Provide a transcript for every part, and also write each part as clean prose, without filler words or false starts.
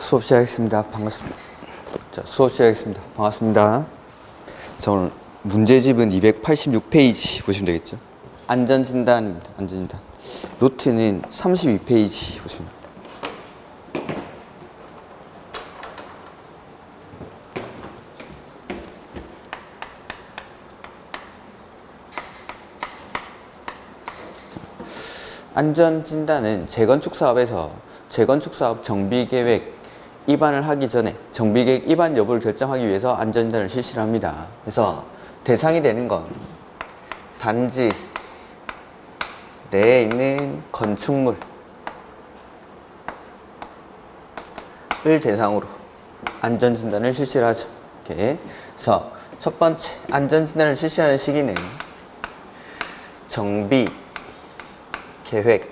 수업 시작하겠습니다. 반갑습니다. 자, 수업 시작하겠습니다. 반갑습니다. 자, 오늘 문제집은 286페이지 보시면 되겠죠. 안전진단입니다. 안전진단. 노트는 32페이지 보시면 됩니다. 안전진단은 재건축 사업에서 재건축 사업 정비계획 입안을 하기 전에 정비계획 입안 여부를 결정하기 위해서 안전진단을 실시를 합니다. 그래서 대상이 되는 건 단지 내에 있는 건축물을 대상으로 안전진단을 실시를 하죠. 이렇게. 그래서 첫 번째 안전진단을 실시하는 시기는 정비 계획의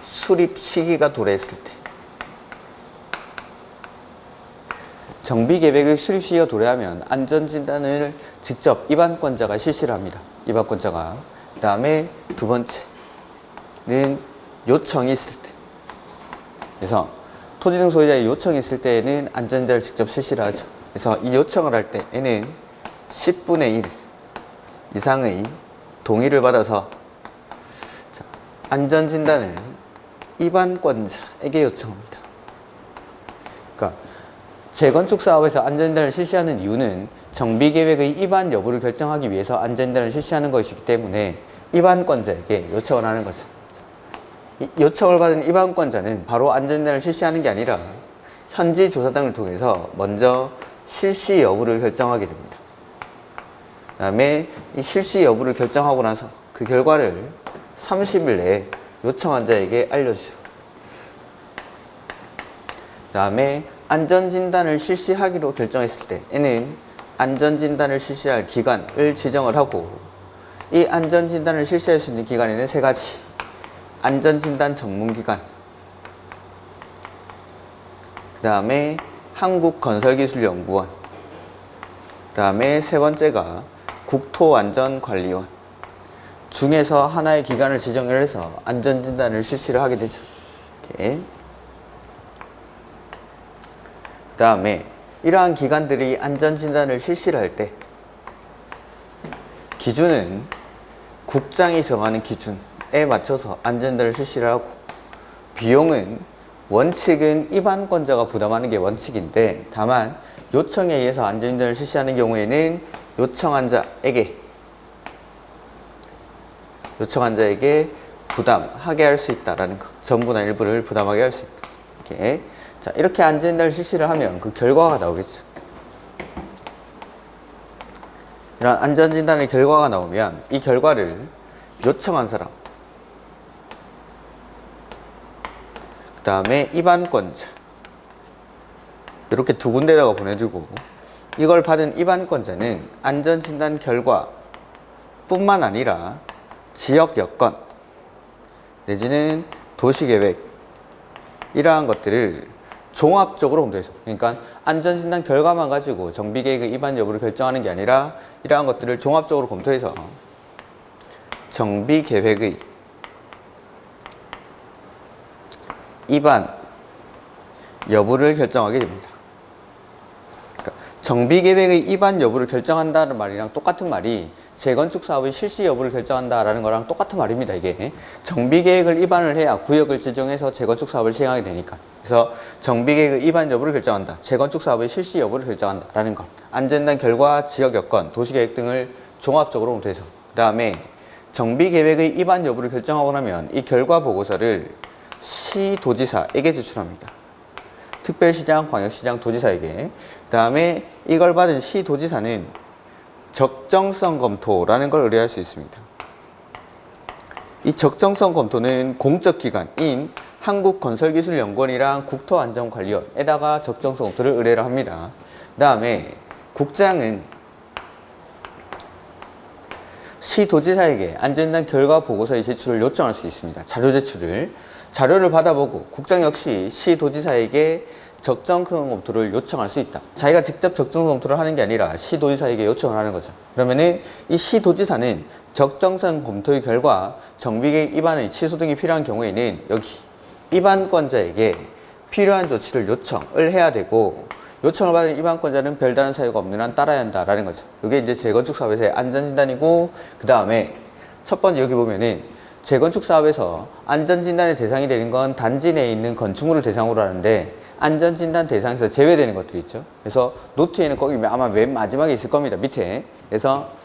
수립 시기가 도래했을 때, 정비 계획의 수립 시기가 도래하면 안전진단을 직접 입안권자가 실시를 합니다. 입안권자가. 그 다음에 두 번째는 요청이 있을 때, 그래서 토지 등 소유자의 요청이 있을 때에는 안전진단을 직접 실시를 하죠. 그래서 이 요청을 할 때에는 10분의 1 이상의 동의를 받아서 안전진단을 입안권자에게 요청합니다. 그러니까 재건축 사업에서 안전진단을 실시하는 이유는 정비계획의 입안 여부를 결정하기 위해서 안전진단을 실시하는 것이기 때문에 입안권자에게 요청을 하는 거죠. 이 요청을 받은 입안권자는 바로 안전진단을 실시하는 게 아니라 현지 조사 등을 통해서 먼저 실시 여부를 결정하게 됩니다. 그 다음에 이 실시 여부를 결정하고 나서 그 결과를 30일 내에 요청한 자에게 알려주죠. 그 다음에 안전진단을 실시하기로 결정했을 때에는 안전진단을 실시할 기간을 지정을 하고, 이 안전진단을 실시할 수 있는 기간에는 세 가지. 안전진단 전문기관, 그 다음에 한국건설기술연구원, 그 다음에 세 번째가 국토안전관리원 중에서 하나의 기간을 지정을 해서 안전진단을 실시를 하게 되죠. 이렇게. 그 다음에 이러한 기관들이 안전진단을 실시를 할 때 기준은 국장이 정하는 기준에 맞춰서 안전진단을 실시를 하고, 비용은 원칙은 입안권자가 부담하는 게 원칙인데, 다만 요청에 의해서 안전진단을 실시하는 경우에는 요청한 자에게 부담하게 할 수 있다라는 거. 전부나 일부를 부담하게 할 수 있다. 이렇게. 자, 이렇게 안전진단을 실시를 하면 그 결과가 나오겠죠. 이런 안전진단의 결과가 나오면 이 결과를 요청한 사람, 그 다음에 입안권자, 이렇게 두 군데다가 보내주고, 이걸 받은 입안권자는 안전진단 결과 뿐만 아니라 지역 여건 내지는 도시계획, 이러한 것들을 종합적으로 검토해서, 그러니까 안전진단 결과만 가지고 정비계획의 입안 여부를 결정하는 게 아니라 이러한 것들을 종합적으로 검토해서 정비계획의 입안 여부를 결정하게 됩니다. 그러니까 정비계획의 입안 여부를 결정한다는 말이랑 똑같은 말이 재건축 사업의 실시 여부를 결정한다라는 거랑 똑같은 말입니다. 이게 정비계획을 입안을 해야 구역을 지정해서 재건축 사업을 시행하게 되니까. 그래서 정비계획의 입안 여부를 결정한다, 재건축 사업의 실시 여부를 결정한다라는 것, 안전단 결과, 지역 여건, 도시계획 등을 종합적으로 검토해서, 그 다음에 정비계획의 입안 여부를 결정하고 나면 이 결과 보고서를 시도지사에게 제출합니다. 특별시장, 광역시장, 도지사에게. 그 다음에 이걸 받은 시도지사는 적정성 검토라는 걸 의뢰할 수 있습니다. 이 적정성 검토는 공적 기관인 한국건설기술연구원이랑 국토안전관리원에다가 적정성 검토를 의뢰를 합니다. 그 다음에 국장은 시도지사에게 안전단 결과 보고서의 제출을 요청할 수 있습니다. 자료 제출을. 자료를 받아보고 국장 역시 시도지사에게 적정성 검토를 요청할 수 있다. 자기가 직접 적정성 검토를 하는 게 아니라 시도지사에게 요청을 하는 거죠. 그러면은 이 시도지사는 적정성 검토의 결과 정비계획 입안의 취소 등이 필요한 경우에는 여기 입안권자에게 필요한 조치를 요청을 해야 되고, 요청을 받은 입안권자는 별다른 사유가 없는 한 따라야 한다라는 거죠. 이게 이제 재건축 사업에서의 안전진단이고, 그 다음에 첫 번째 여기 보면은 재건축 사업에서 안전진단의 대상이 되는 건 단지 내에 있는 건축물을 대상으로 하는데, 안전진단 대상에서 제외되는 것들이 있죠. 그래서 노트에는 거기 아마 맨 마지막에 있을 겁니다. 밑에. 그래서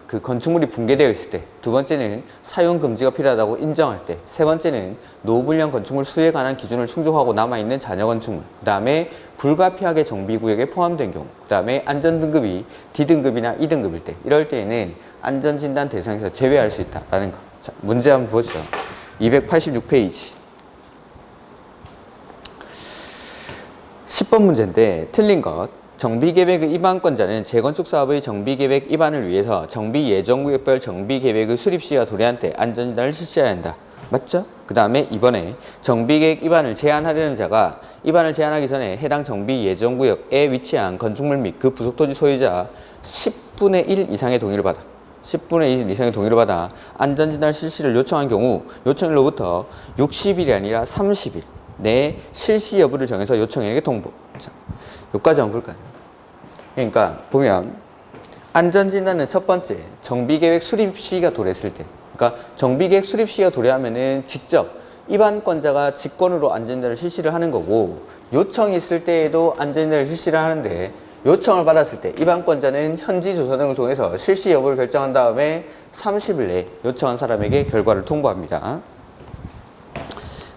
그 건축물이 붕괴되어 있을 때, 두 번째는 사용 금지가 필요하다고 인정할 때, 세 번째는 노후불량 건축물 수에 관한 기준을 충족하고 남아있는 잔여 건축물, 그 다음에 불가피하게 정비구역에 포함된 경우, 그 다음에 안전등급이 D등급이나 E등급일 때, 이럴 때에는 안전진단 대상에서 제외할 수 있다라는 거. 자, 문제 한번 보죠. 286페이지. 10번 문제인데 틀린 것. 정비계획의 입안권자는 재건축 사업의 정비계획 입안을 위해서 정비예정구역별 정비계획의 수립시와 도래한 때 안전진단을 실시해야 한다. 맞죠? 그 다음에 이번에 정비계획 입안을 제한하려는 자가 입안을 제한하기 전에 해당 정비예정구역에 위치한 건축물 및 그 부속토지 소유자 10분의 1 이상의 동의를 받아 10분의 1 이상의 동의를 받아 안전진단 실시를 요청한 경우 요청일로부터 60일이 아니라 30일 내 실시 여부를 정해서 요청인에게 통보. 자, 여기까지 한번 볼까요? 그러니까 보면 안전진단은 첫 번째 정비계획 수립 시기가 도래했을 때, 그러니까 정비계획 수립 시기가 도래하면은 직접 입안권자가 직권으로 안전진단을 실시를 하는 거고, 요청이 있을 때에도 안전진단을 실시를 하는데, 요청을 받았을 때 입안권자는 현지 조사 등을 통해서 실시 여부를 결정한 다음에 30일 내에 요청한 사람에게 결과를 통보합니다.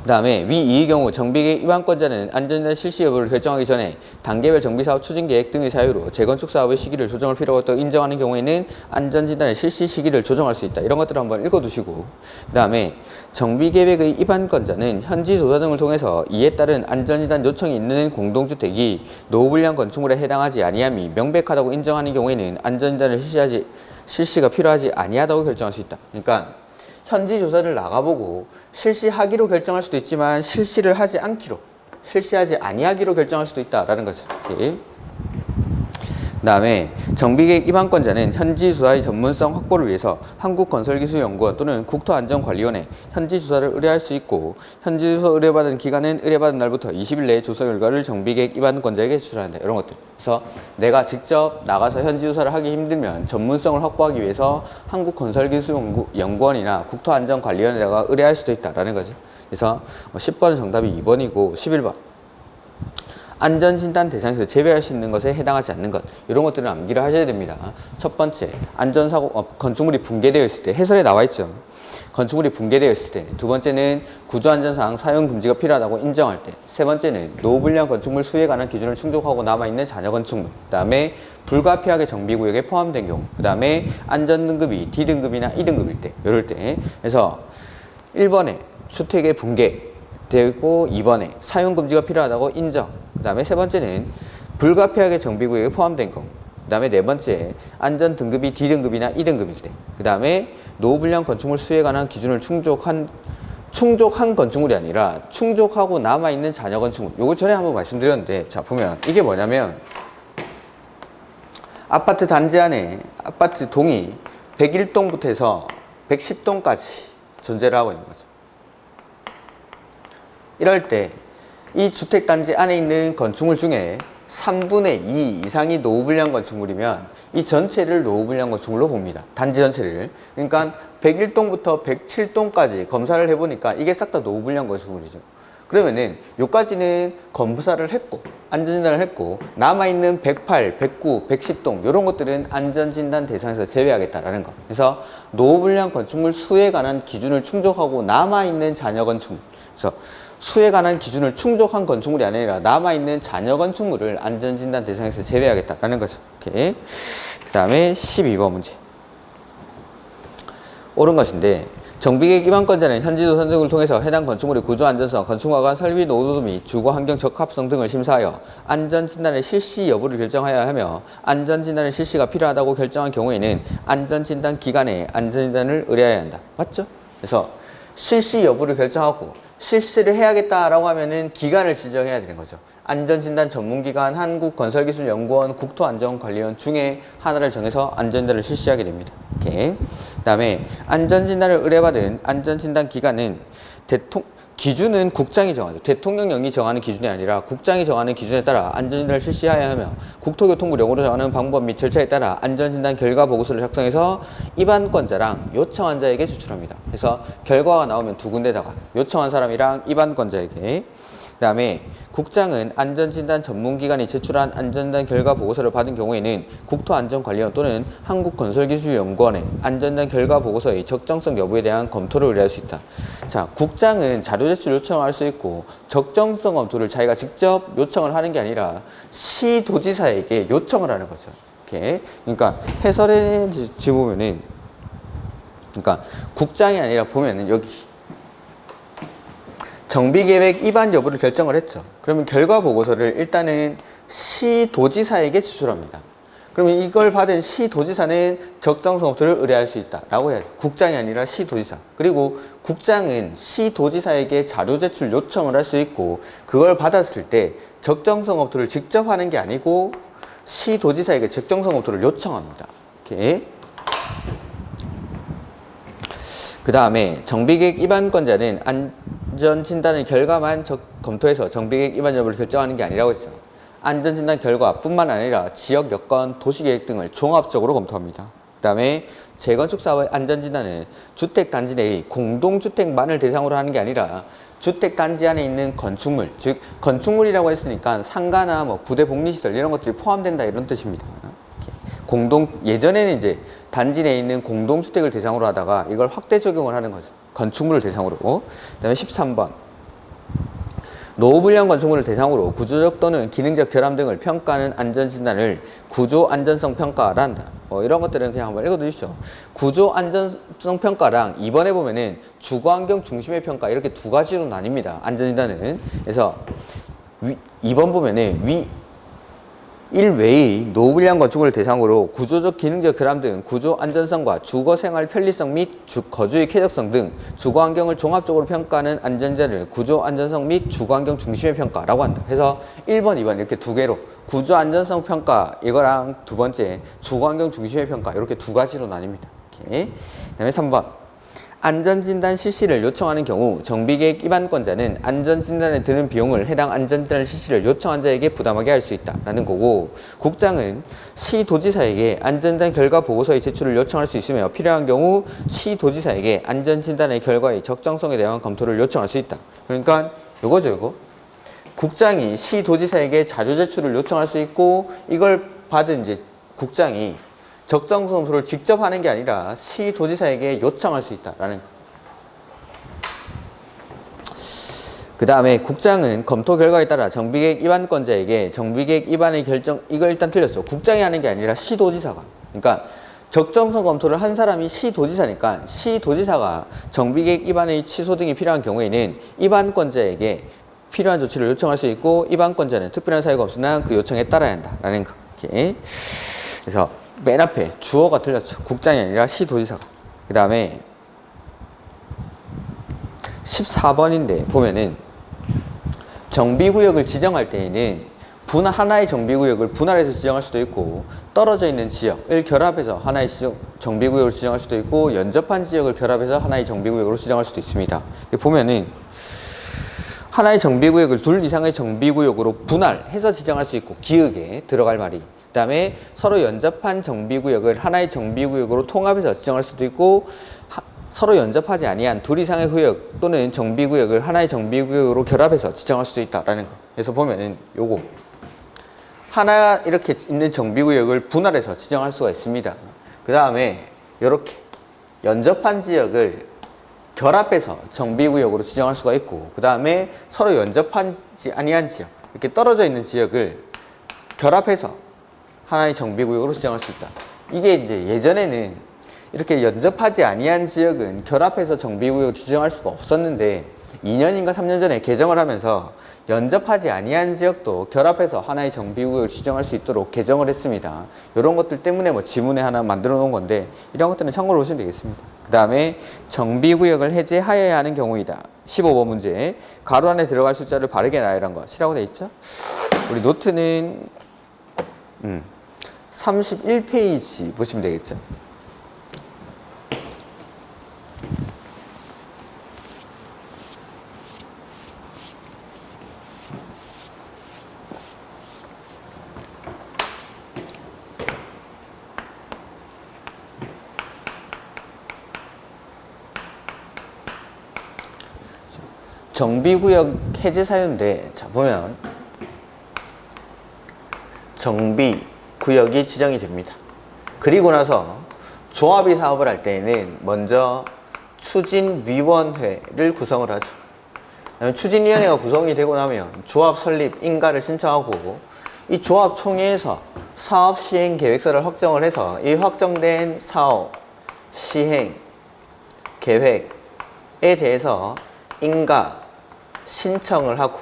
그 다음에 위 2의 경우 정비계획 입안권자는 안전진단 실시 여부를 결정하기 전에 단계별 정비사업 추진계획 등의 사유로 재건축 사업의 시기를 조정할 필요가 있다고 인정하는 경우에는 안전진단의 실시 시기를 조정할 수 있다. 이런 것들을 한번 읽어두시고, 그 다음에 정비계획의 입안권자는 현지 조사 등을 통해서 이에 따른 안전진단 요청이 있는 공동주택이 노후불량 건축물에 해당하지 아니함이 명백하다고 인정하는 경우에는 안전진단을 실시가 필요하지 아니하다고 결정할 수 있다. 그러니까 현지 조사를 나가보고 실시하기로 결정할 수도 있지만 실시를 하지 않기로, 실시하지 아니하기로 결정할 수도 있다라는 거죠. 그 다음에 정비계획 입안권자는 현지 조사의 전문성 확보를 위해서 한국건설기술연구원 또는 국토안전관리원에 현지 조사를 의뢰할 수 있고, 현지 조사 의뢰받은 기간은 의뢰받은 날부터 20일 내에 조사 결과를 정비계획 입안권자에게 제출한다. 이런 것들. 그래서 내가 직접 나가서 현지 조사를 하기 힘들면 전문성을 확보하기 위해서 한국건설기술연구원이나 국토안전관리원에다가 의뢰할 수도 있다라는 거죠. 그래서 10번은 정답이 2번이고 11번. 안전진단 대상에서 제외할 수 있는 것에 해당하지 않는 것, 이런 것들은 암기를 하셔야 됩니다. 첫 번째, 안전사고, 건축물이 붕괴되어 있을 때, 해설에 나와 있죠. 건축물이 붕괴되어 있을 때, 두 번째는 구조안전상 사용금지가 필요하다고 인정할 때, 세 번째는 노후불량 건축물 수에 관한 기준을 충족하고 남아있는 잔여 건축물, 그 다음에 불가피하게 정비구역에 포함된 경우, 그 다음에 안전등급이 D등급이나 E등급일 때, 이럴 때. 그래서 1번에 주택의 붕괴 되고, 2번에 사용금지가 필요하다고 인정, 그 다음에 세 번째는 불가피하게 정비구역에 포함된 경우, 그 다음에 네 번째 안전등급이 D등급이나 E등급일 때, 그 다음에 노후불량 건축물 수에 관한 기준을 충족한 건축물이 아니라 충족하고 남아있는 잔여 건축물. 요거 전에 한번 말씀드렸는데, 자 보면 이게 뭐냐면 아파트 단지 안에 아파트 동이 101동부터 해서 110동까지 존재를 하고 있는 거죠. 이럴 때 이 주택단지 안에 있는 건축물 중에 3분의 2 이상이 노후불량 건축물이면 이 전체를 노후불량 건축물로 봅니다. 단지 전체를. 그러니까 101동부터 107동까지 검사를 해보니까 이게 싹 다 노후불량 건축물이죠. 그러면은 요까지는 검사를 했고 안전진단을 했고, 남아있는 108, 109, 110동 이런 것들은 안전진단 대상에서 제외하겠다라는 거. 그래서 노후불량 건축물 수에 관한 기준을 충족하고 남아있는 잔여 건축물, 그래서 수에 관한 기준을 충족한 건축물이 아니라 남아있는 잔여 건축물을 안전진단 대상에서 제외하겠다라는 거죠. 오케이. 그 다음에 12번 문제. 옳은 것인데, 정비계획 입안권자는 현지조사 등을 통해서 해당 건축물의 구조 안전성, 건축화관 설비 노후도 및 주거 환경 적합성 등을 심사하여 안전진단의 실시 여부를 결정하여야 하며, 안전진단의 실시가 필요하다고 결정한 경우에는 안전진단 기간에 안전진단을 의뢰해야 한다. 맞죠? 그래서 실시 여부를 결정하고 실시를 해야겠다라고 하면은 기간을 지정해야 되는 거죠. 안전진단 전문기관 한국건설기술연구원 국토안전관리원 중에 하나를 정해서 안전진단을 실시하게 됩니다. 오케이. 그 다음에 안전진단을 의뢰받은 안전진단 기간은 기준은 국장이 정하죠. 대통령령이 정하는 기준이 아니라 국장이 정하는 기준에 따라 안전진단을 실시하여야 하며 국토교통부령으로 정하는 방법 및 절차에 따라 안전진단 결과 보고서를 작성해서 입안권자랑 요청한 자에게 제출합니다. 그래서 결과가 나오면 두 군데다가 요청한 사람이랑 입안권자에게. 그 다음에 국장은 안전진단 전문기관이 제출한 안전진단 결과 보고서를 받은 경우에는 국토안전관리원 또는 한국건설기술연구원에 안전진단 결과 보고서의 적정성 여부에 대한 검토를 의뢰할 수 있다. 자, 국장은 자료 제출 요청을 할 수 있고 적정성 검토를 자기가 직접 요청을 하는 게 아니라 시도지사에게 요청을 하는 거죠. 이렇게. 그러니까 해설에 보면은, 그러니까 국장이 아니라 보면은 여기 정비계획 위반 여부를 결정을 했죠. 그러면 결과 보고서를 일단은 시도지사에게 제출합니다. 그러면 이걸 받은 시도지사는 적정성 검토를 의뢰할 수 있다라고 해야죠. 국장이 아니라 시도지사. 그리고 국장은 시도지사에게 자료 제출 요청을 할 수 있고 그걸 받았을 때 적정성 검토를 직접 하는 게 아니고 시도지사에게 적정성 검토를 요청합니다. 이렇게. 그 다음에 정비계획 위반권자는 안전진단의 결과만 검토해서 정비계획 위반 여부를 결정하는 게 아니라고 했죠. 안전진단 결과뿐만 아니라 지역 여건, 도시계획 등을 종합적으로 검토합니다. 그 다음에 재건축 사업의 안전진단은 주택단지 내의 공동주택만을 대상으로 하는 게 아니라 주택단지 안에 있는 건축물, 즉 건축물이라고 했으니까 상가나 뭐 부대 복리시설 이런 것들이 포함된다 이런 뜻입니다. 예전에는 이제 단지 내에 있는 공동주택을 대상으로 하다가 이걸 확대 적용을 하는 거죠. 건축물을 대상으로. 그 다음에 13번. 노후불량 건축물을 대상으로 구조적 또는 기능적 결함 등을 평가하는 안전진단을 구조안전성 평가라 한다. 이런 것들은 그냥 한번 읽어두십시오. 구조안전성 평가랑 이번에 보면은 주거환경 중심의 평가 이렇게 두 가지로 나뉩니다. 안전진단은. 그래서 2번 보면은 1외의 노후불량 건축물을 대상으로 구조적 기능적 결함 등 구조 안전성과 주거생활 편리성 및 거주의 쾌적성 등 주거환경을 종합적으로 평가하는 안전진단을 구조 안전성 및 주거환경 중심의 평가라고 한다. 그래서 1번, 2번 이렇게 두 개로 구조 안전성 평가 이거랑 두 번째 주거환경 중심의 평가 이렇게 두 가지로 나뉩니다. 이렇게. 그다음에 3번. 안전진단 실시를 요청하는 경우 정비계획 위반권자는 안전진단에 드는 비용을 해당 안전진단 실시를 요청한 자에게 부담하게 할 수 있다라는 거고, 국장은 시도지사에게 안전진단 결과 보고서의 제출을 요청할 수 있으며 필요한 경우 시도지사에게 안전진단의 결과의 적정성에 대한 검토를 요청할 수 있다. 그러니까 요거죠, 요거. 국장이 시도지사에게 자료 제출을 요청할 수 있고 이걸 받은 이제 국장이 적정성 검토를 직접 하는 게 아니라 시도지사에게 요청할 수 있다라는 거. 그 다음에 국장은 검토 결과에 따라 정비계획 위반권자에게 정비계획 위반의 결정, 이거 일단 틀렸어. 국장이 하는 게 아니라 시도지사가. 그러니까 적정성 검토를 한 사람이 시도지사니까 시도지사가 정비계획 위반의 취소 등이 필요한 경우에는 위반권자에게 필요한 조치를 요청할 수 있고 위반권자는 특별한 사유가 없으나 그 요청에 따라야 한다라는 거. 이렇게. 그래서 맨 앞에 주어가 틀렸죠. 국장이 아니라 시도지사가. 그 다음에 14번인데 보면은 정비구역을 지정할 때에는 하나의 정비구역을 분할해서 지정할 수도 있고 떨어져 있는 지역을 결합해서 하나의 정비구역으로 지정할 수도 있고 연접한 지역을 결합해서 하나의 정비구역으로 지정할 수도 있습니다. 보면은 하나의 정비구역을 둘 이상의 정비구역으로 분할해서 지정할 수 있고 기역에 들어갈 말이, 그 다음에 서로 연접한 정비구역을 하나의 정비구역으로 통합해서 지정할 수도 있고 서로 연접하지 아니한 둘 이상의 구역 또는 정비구역을 하나의 정비구역으로 결합해서 지정할 수도 있다라는 거. 그래서 보면은 요거 하나 이렇게 있는 정비구역을 분할해서 지정할 수가 있습니다. 그 다음에 이렇게 연접한 지역을 결합해서 정비구역으로 지정할 수가 있고, 그 다음에 서로 연접하지 아니한 지역, 이렇게 떨어져 있는 지역을 결합해서 하나의 정비구역으로 지정할 수 있다. 이게 이제 예전에는 이렇게 연접하지 아니한 지역은 결합해서 정비구역으로 지정할 수가 없었는데 2년인가 3년 전에 개정을 하면서 연접하지 아니한 지역도 결합해서 하나의 정비구역을 지정할 수 있도록 개정을 했습니다. 이런 것들 때문에 뭐 지문에 하나 만들어 놓은 건데 이런 것들은 참고로 보시면 되겠습니다. 그 다음에 정비구역을 해제하여야 하는 경우이다. 15번 문제. 가로 안에 들어갈 숫자를 바르게 나열한 거 시라고 되어 있죠? 우리 노트는 31페이지 보시면 되겠죠? 정비구역 해제 사유인데, 자, 보면 정비구역이 지정이 됩니다. 그리고 나서 조합이 사업을 할 때에는 먼저 추진위원회를 구성을 하죠. 추진위원회가 구성이 되고 나면 조합 설립 인가를 신청하고, 이 조합총회에서 사업 시행 계획서를 확정을 해서 이 확정된 사업 시행 계획에 대해서 인가 신청을 하고,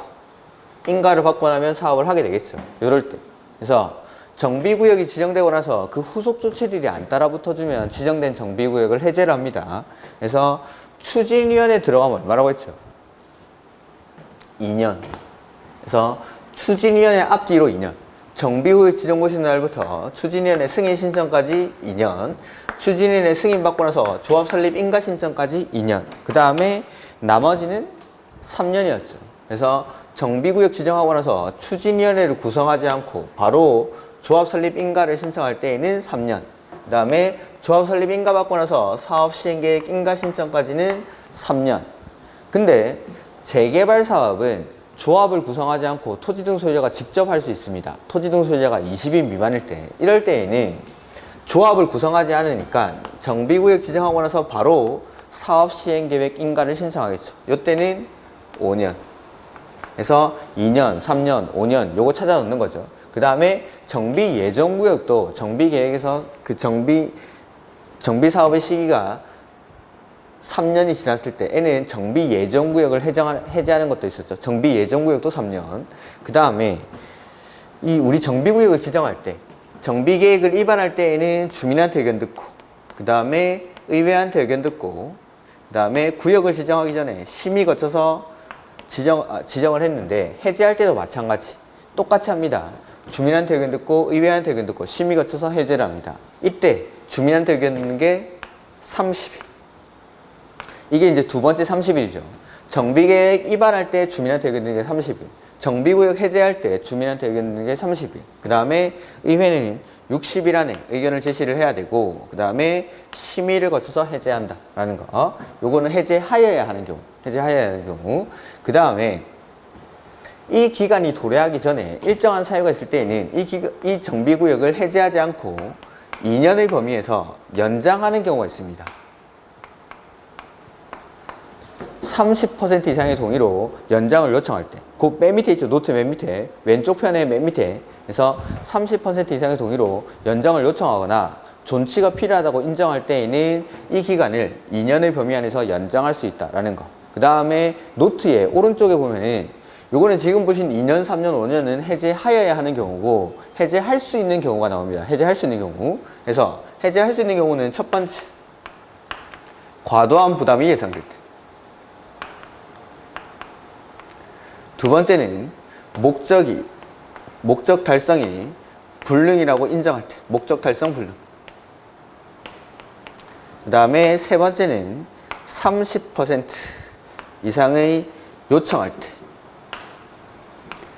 인가를 받고 나면 사업을 하게 되겠죠. 이럴 때. 그래서 정비구역이 지정되고 나서 그 후속 조치들이 안 따라붙어주면 지정된 정비구역을 해제를 합니다. 그래서 추진위원회에 들어가면 얼마라고 했죠? 2년. 그래서 추진위원회 앞뒤로 2년. 정비구역 지정 보시는 날부터 추진위원회 승인 신청까지 2년. 추진위원회 승인 받고 나서 조합 설립 인가 신청까지 2년. 그 다음에 나머지는 3년이었죠. 그래서 정비구역 지정하고 나서 추진위원회를 구성하지 않고 바로 조합 설립 인가를 신청할 때에는 3년. 그 다음에 조합 설립 인가 받고 나서 사업 시행계획 인가 신청까지는 3년. 근데 재개발 사업은 조합을 구성하지 않고 토지 등 소유자가 직접 할 수 있습니다. 토지 등 소유자가 20인 미만일 때, 이럴 때에는 조합을 구성하지 않으니까 정비구역 지정하고 나서 바로 사업 시행 계획 인가를 신청하겠죠. 이때는 5년. 그래서 2년, 3년, 5년 요거 찾아 놓는 거죠. 그 다음에 정비 예정 구역도 정비 계획에서 그 정비 사업의 시기가 3년이 지났을 때에는 정비 예정 구역을 해제하는 것도 있었죠. 정비 예정 구역도 3년. 그 다음에 이 우리 정비 구역을 지정할 때, 정비 계획을 입안할 때에는 주민한테 의견 듣고, 그 다음에 의회한테 의견 듣고, 그 다음에 구역을 지정하기 전에 심의 거쳐서 지정을 했는데, 해제할 때도 마찬가지 똑같이 합니다. 주민한테 의견 듣고, 의회한테 의견 듣고, 심의 거쳐서 해제를 합니다. 이때 주민한테 의견 듣는 게 30일. 이게 이제 두 번째 30일이죠. 정비계획 입안할 때 주민한테 의견 듣는 게 30일. 정비구역 해제할 때 주민한테 의견 듣는 게 30일. 그 다음에 의회는 60일 안에 의견을 제시를 해야 되고, 그 다음에 심의를 거쳐서 해제한다라는 거. 요거는 해제하여야 하는 경우. 해제하여야 하는 경우. 그 다음에 이 기간이 도래하기 전에 일정한 사유가 있을 때에는 이 정비구역을 해제하지 않고 2년의 범위에서 연장하는 경우가 있습니다. 30% 이상의 동의로 연장을 요청할 때, 그 맨 밑에 있죠. 노트 맨 밑에, 왼쪽 편의 맨 밑에. 그래서 30% 이상의 동의로 연장을 요청하거나 존치가 필요하다고 인정할 때에는 이 기간을 2년의 범위 안에서 연장할 수 있다라는 거. 그 다음에 노트의 오른쪽에 보면은 요거는 지금 보신 2년, 3년, 5년은 해제하여야 하는 경우고, 해제할 수 있는 경우가 나옵니다. 해제할 수 있는 경우. 그래서 해제할 수 있는 경우는 첫 번째, 과도한 부담이 예상될 때. 두 번째는 목적 달성이 불능이라고 인정할 때, 목적 달성 불능. 그 다음에 세 번째는 30% 이상의 요청할 때.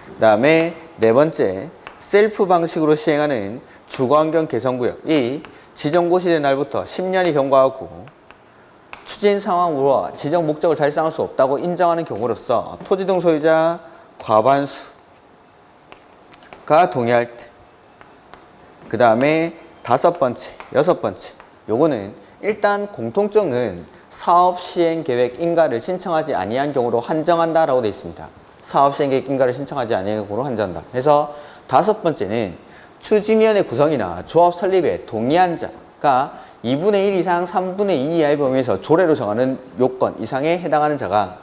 그 다음에 네 번째, 셀프 방식으로 시행하는 주거환경 개선구역이 지정 고시된 날부터 10년이 경과하고 추진 상황으로 지정 목적을 달성할 수 없다고 인정하는 경우로서 토지 등 소유자 과반수가 동의할 때. 그 다음에 다섯 번째, 여섯 번째. 요거는 일단 공통점은 사업 시행 계획 인가를 신청하지 아니한 경우로 한정한다라고 되어 있습니다. 사업 시행 계획 인가를 신청하지 아니한 경우로 한정한다. 그래서 다섯 번째는 추진위원회 구성이나 조합 설립에 동의한 자가 2분의 1 이상 3분의 2 이하의 범위에서 조례로 정하는 요건 이상에 해당하는 자가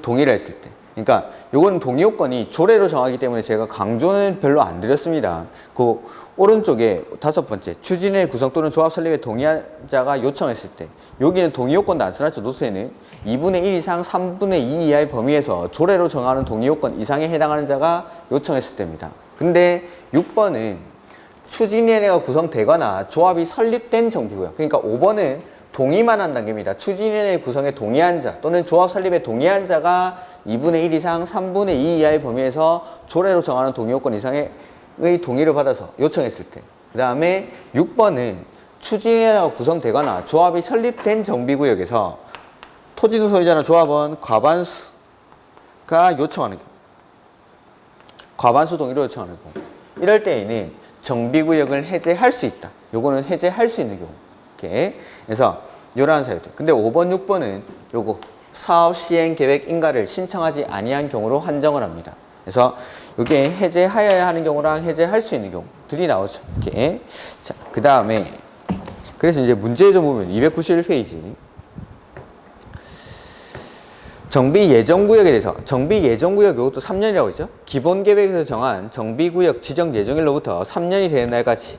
동의를 했을 때. 그러니까 요건 동의 요건이 조례로 정하기 때문에 제가 강조는 별로 안 드렸습니다. 그 오른쪽에 다섯 번째, 추진위원회 구성 또는 조합 설립에 동의한 자가 요청했을 때, 여기는 동의 요건도 안 써놨죠. 노트에는 2분의 1 이상 3분의 2 이하의 범위에서 조례로 정하는 동의 요건 이상에 해당하는 자가 요청했을 때입니다. 근데 6번은 추진위원회가 구성되거나 조합이 설립된 정비구역. 그러니까 5번은 동의만 한 단계입니다. 추진위원회 구성에 동의한 자 또는 조합 설립에 동의한 자가 2분의 1 이상 3분의 2 이하의 범위에서 조례로 정하는 동의 요건 이상의 동의를 받아서 요청했을 때. 그 다음에 6번은 추진위원회가 구성되거나 조합이 설립된 정비구역에서 토지등 소유자나 조합원 과반수 요청하는 경우. 과반수 동의로 요청하는 경우. 이럴 때에는 정비구역을 해제할 수 있다. 요거는 해제할 수 있는 경우. 이렇게. 그래서 요러한 사유들. 근데 5번, 6번은 요거 사업 시행 계획 인가를 신청하지 아니한 경우로 한정을 합니다. 그래서 이게 해제하여야 하는 경우랑 해제할 수 있는 경우들이 나오죠. 이렇게. 자, 그 다음에 그래서 이제 문제 좀 보면 291페이지. 정비 예정구역에 대해서 정비 예정구역 이것도 3년이라고 했죠. 기본계획에서 정한 정비구역 지정 예정일로부터 3년이 되는 날까지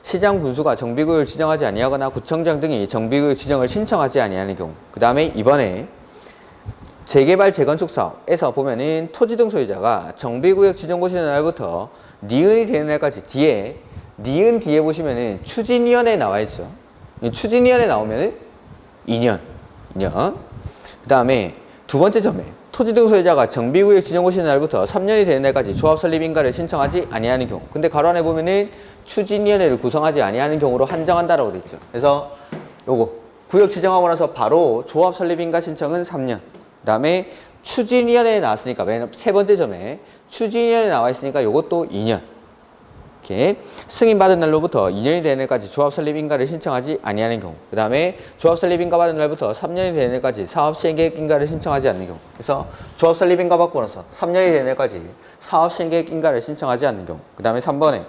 시장 군수가 정비구역을 지정하지 아니하거나 구청장 등이 정비구역 지정을 신청하지 아니하는 경우. 그 다음에 이번에 재개발 재건축 사업에서 보면은 토지 등 소유자가 정비구역 지정 고시는 날부터 니은이 되는 날까지 뒤에 니은 뒤에 보시면은 추진위원회 나와 있죠. 추진위원회 나오면은 2년. 그 다음에 두 번째 점에 토지 등 소유자가 정비구역 지정 고시는 날부터 3년이 되는 날까지 조합 설립 인가를 신청하지 아니하는 경우. 근데 가로 안에 보면은 추진위원회를 구성하지 아니하는 경우로 한정한다라고 돼 있죠. 그래서 요거 구역 지정하고 나서 바로 조합 설립 인가 신청은 3년. 그 다음에 추진위원회에 나왔으니까 맨 세 번째 점에 추진위원회에 나와 있으니까 요것도 2년. 이렇게 승인받은 날로부터 2년이 되는 날까지 조합 설립 인가를 신청하지 아니하는 경우. 그 다음에 조합 설립 인가 받은 날부터 3년이 되는 날까지 사업 시행 계획 인가를 신청하지 않는 경우. 그래서 조합 설립 인가 받고 나서 3년이 되는 날까지 사업 시행 계획 인가를 신청하지 않는 경우. 그 다음에 3번에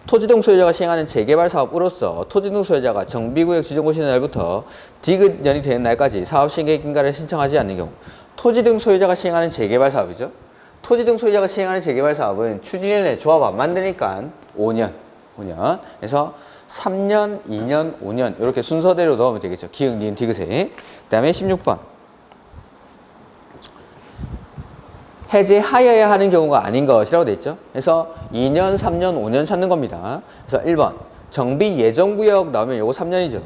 토지 등 소유자가 시행하는 재개발 사업으로서 토지 등 소유자가 정비구역 지정 고시는 날부터 디귿년이 되는 날까지 사업 시행 계획 인가를 신청하지 않는 경우. 토지 등 소유자가 시행하는 재개발 사업이죠. 토지 등 소유자가 시행하는 재개발 사업은 추진위원회 조합 안 만드니까 5년. 그래서 3년, 2년, 5년 이렇게 순서대로 넣으면 되겠죠. 기역, 니은, 디귿에. 그 다음에 16번. 해제하여야 하는 경우가 아닌 것이라고 돼 있죠. 그래서 2년, 3년, 5년 찾는 겁니다. 그래서 1번. 정비 예정구역 나오면 요거 3년이죠.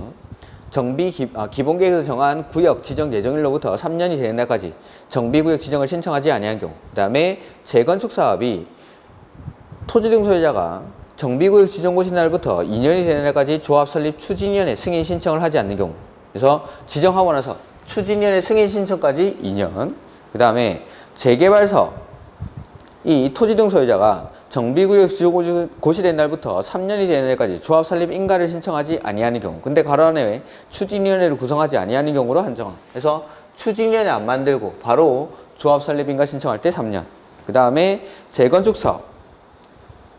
기본계획에서 정한 구역 지정 예정일로부터 3년이 되는 날까지 정비구역 지정을 신청하지 아니한 경우. 그 다음에 재건축 사업이 토지 등 소유자가 정비구역 지정 고시 날부터 2년이 되는 날까지 조합 설립 추진위원회 승인 신청을 하지 않는 경우. 그래서 지정하고 나서 추진위원회 승인 신청까지 2년. 그 다음에 재개발 사업 이 토지 등 소유자가 정비구역 지정 고시된 날부터 3년이 되는 날까지 조합 설립 인가를 신청하지 아니하는 경우. 근데 가로 안에 추진위원회를 구성하지 아니하는 경우로 한정함. 그래서 추진위원회 안 만들고 바로 조합 설립 인가 신청할 때 3년. 그 다음에 재건축 사업.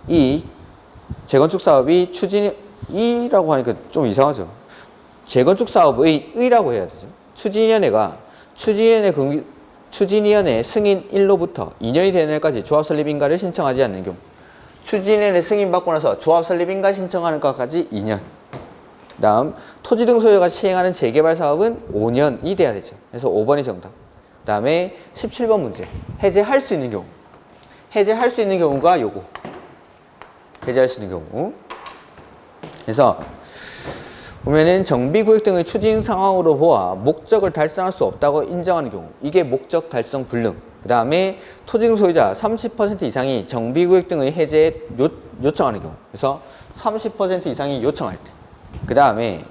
이 재건축 사업이 추진이라고 하니까 좀 이상하죠. 재건축 사업의 의라고 해야 되죠. 추진위원회가 추진위원회 승인 1로부터 2년이 되는 날까지 조합 설립 인가를 신청하지 않는 경우. 추진위원회 승인 받고 나서 조합 설립 인가 신청하는 것까지 2년. 다음 토지 등 소유가 시행하는 재개발 사업은 5년이 돼야 되죠. 그래서 5번이 정답. 그 다음에 17번 문제. 해제할 수 있는 경우. 해제할 수 있는 경우가 요거. 해제할 수 있는 경우. 그래서 보면은 정비구역 등의 추진 상황으로 보아 목적을 달성할 수 없다고 인정하는 경우. 이게 목적 달성 불능. 그 다음에 토지 등 소유자 30% 이상이 정비구역 등의 해제에 요청하는 경우. 그래서 30% 이상이 요청할 때. 그 다음에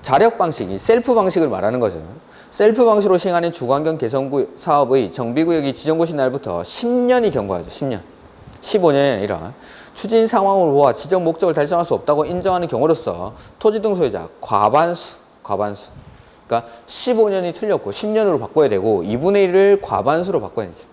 자력 방식이 셀프 방식을 말하는 거죠. 셀프 방식으로 시행하는 주거환경 개선 사업의 정비구역이 지정고시 날부터 10년이 경과하죠. 10년. 15년이 아니라 추진 상황으로 보아 지정 목적을 달성할 수 없다고 인정하는 경우로서 토지 등 소유자 과반수. 그러니까 15년이 틀렸고 10년으로 바꿔야 되고 2분의 1을 과반수로 바꿔야 되죠.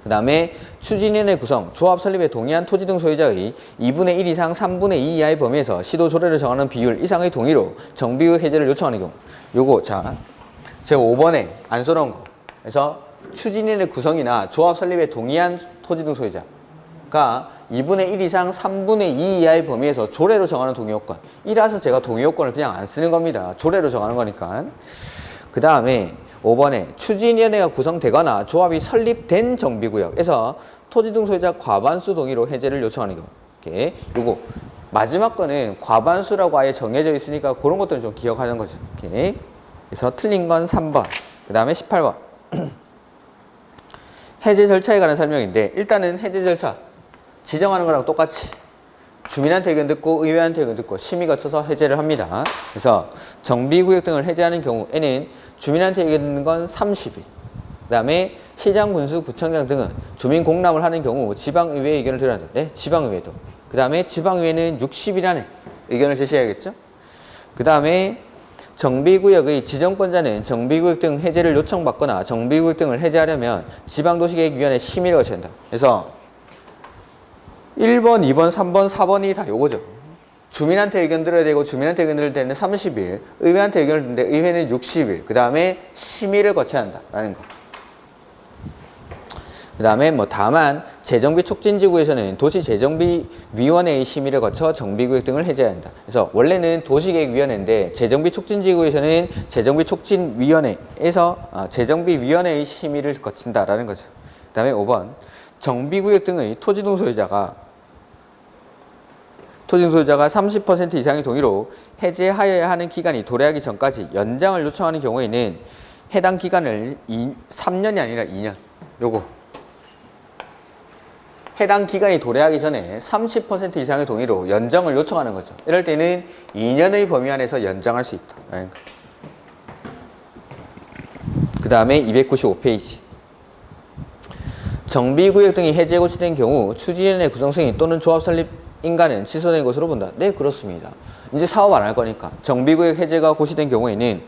그 다음에 추진위원회 구성, 조합 설립에 동의한 토지 등 소유자의 2분의 1 이상 3분의 2 이하의 범위에서 시도 조례를 정하는 비율 이상의 동의로 정비구역 해제를 요청하는 경우. 요거 자 제가 5번에 안 써놓은 거. 그래서 추진위원회 구성이나 조합 설립에 동의한 토지 등 소유자가 2분의 1 이상 3분의 2 이하의 범위에서 조례로 정하는 동의요건. 이라서 제가 동의요건을 그냥 안 쓰는 겁니다. 조례로 정하는 거니까. 그 다음에 5번에 추진위원회가 구성되거나 조합이 설립된 정비구역에서 토지 등 소유자 과반수 동의로 해제를 요청하는 경우. 이렇게 요거 마지막 거는 과반수라고 아예 정해져 있으니까 그런 것들은 좀 기억하는 거죠. 이렇게. 그래서 틀린 건 3번. 그 다음에 18번. 해제 절차에 관한 설명인데 일단은 해제 절차 지정하는 거랑 똑같이 주민한테 의견 듣고 의회한테 의견 듣고 심의 거쳐서 해제를 합니다. 그래서 정비구역 등을 해제하는 경우에는 주민한테 의견 듣는 건 30일. 다음에 시장, 군수, 구청장 등은 주민 공람을 하는 경우 지방의회의 의견을 들어야 한다. 네, 지방의회도. 그 다음에 지방의회는 60일 안에 의견을 제시해야겠죠. 그 다음에 정비구역의 지정권자는 정비구역 등 해제를 요청받거나 정비구역 등을 해제하려면 지방도시계획위원회 심의를 거쳐야 한다. 그래서 1번, 2번, 3번, 4번이 다 요거죠. 주민한테 의견 들어야 되고 주민한테 의견 들을 때는 30일, 의회한테 의견을 듣는데 의회는 60일, 그 다음에 심의를 거쳐야 한다라는 거. 그 다음에 다만 재정비 촉진지구에서는 도시재정비위원회의 심의를 거쳐 정비구역 등을 해제해야 한다. 그래서 원래는 도시계획위원회인데 재정비 촉진지구에서는 재정비촉진위원회에서 재정비위원회의 심의를 거친다라는 거죠. 그 다음에 5번 정비구역 등의 토지등 소유자가 30% 이상의 동의로 해제하여야 하는 기간이 도래하기 전까지 연장을 요청하는 경우에는 해당 기간을 3년이 아니라 2년. 요거. 해당 기간이 도래하기 전에 30% 이상의 동의로 연장을 요청하는 거죠. 이럴 때는 2년의 범위 안에서 연장할 수 있다. 그 다음에 295페이지. 정비구역 등이 해제 고시된 경우 추진위원회 구성승인 또는 조합 설립 인가는 취소된 것으로 본다. 네, 그렇습니다. 이제 사업 안 할 거니까 정비구역 해제가 고시된 경우에는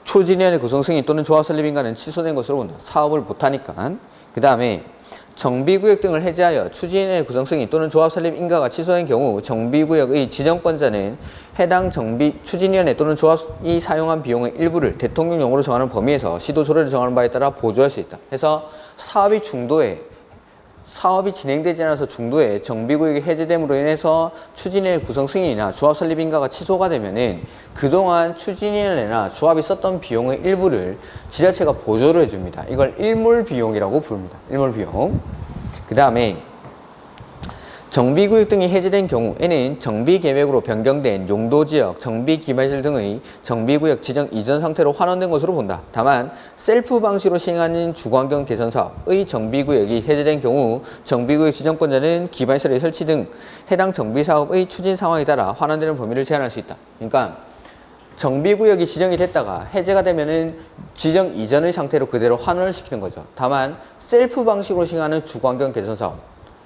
추진위원회 구성 승인 또는 조합 설립 인가는 취소된 것으로 본다. 사업을 못하니까. 그 다음에 정비구역 등을 해제하여 추진위원회 구성 승인 또는 조합 설립 인가가 취소된 경우 정비구역의 지정권자는 해당 추진위원회 또는 조합이 사용한 비용의 일부를 대통령령으로 정하는 범위에서 시도 조례를 정하는 바에 따라 보조할 수 있다. 그래서 사업이 진행되지 않아서 중도에 정비구역이 해제됨으로 인해서 추진위원회 구성 승인이나 조합 설립 인가가 취소가 되면은 그동안 추진위원회나 조합이 썼던 비용의 일부를 지자체가 보조를 해줍니다. 이걸 일몰비용이라고 부릅니다. 일몰비용. 그 다음에 정비구역 등이 해제된 경우에는 정비계획으로 변경된 용도지역, 정비기반시설 등의 정비구역 지정 이전 상태로 환원된 것으로 본다. 다만 셀프 방식으로 시행하는 주거환경 개선 사업의 정비구역이 해제된 경우 정비구역 지정권자는 기반시설의 설치 등 해당 정비사업의 추진 상황에 따라 환원되는 범위를 제한할 수 있다. 그러니까 정비구역이 지정이 됐다가 해제가 되면은 지정 이전의 상태로 그대로 환원을 시키는 거죠. 다만 셀프 방식으로 시행하는 주거환경 개선 사업,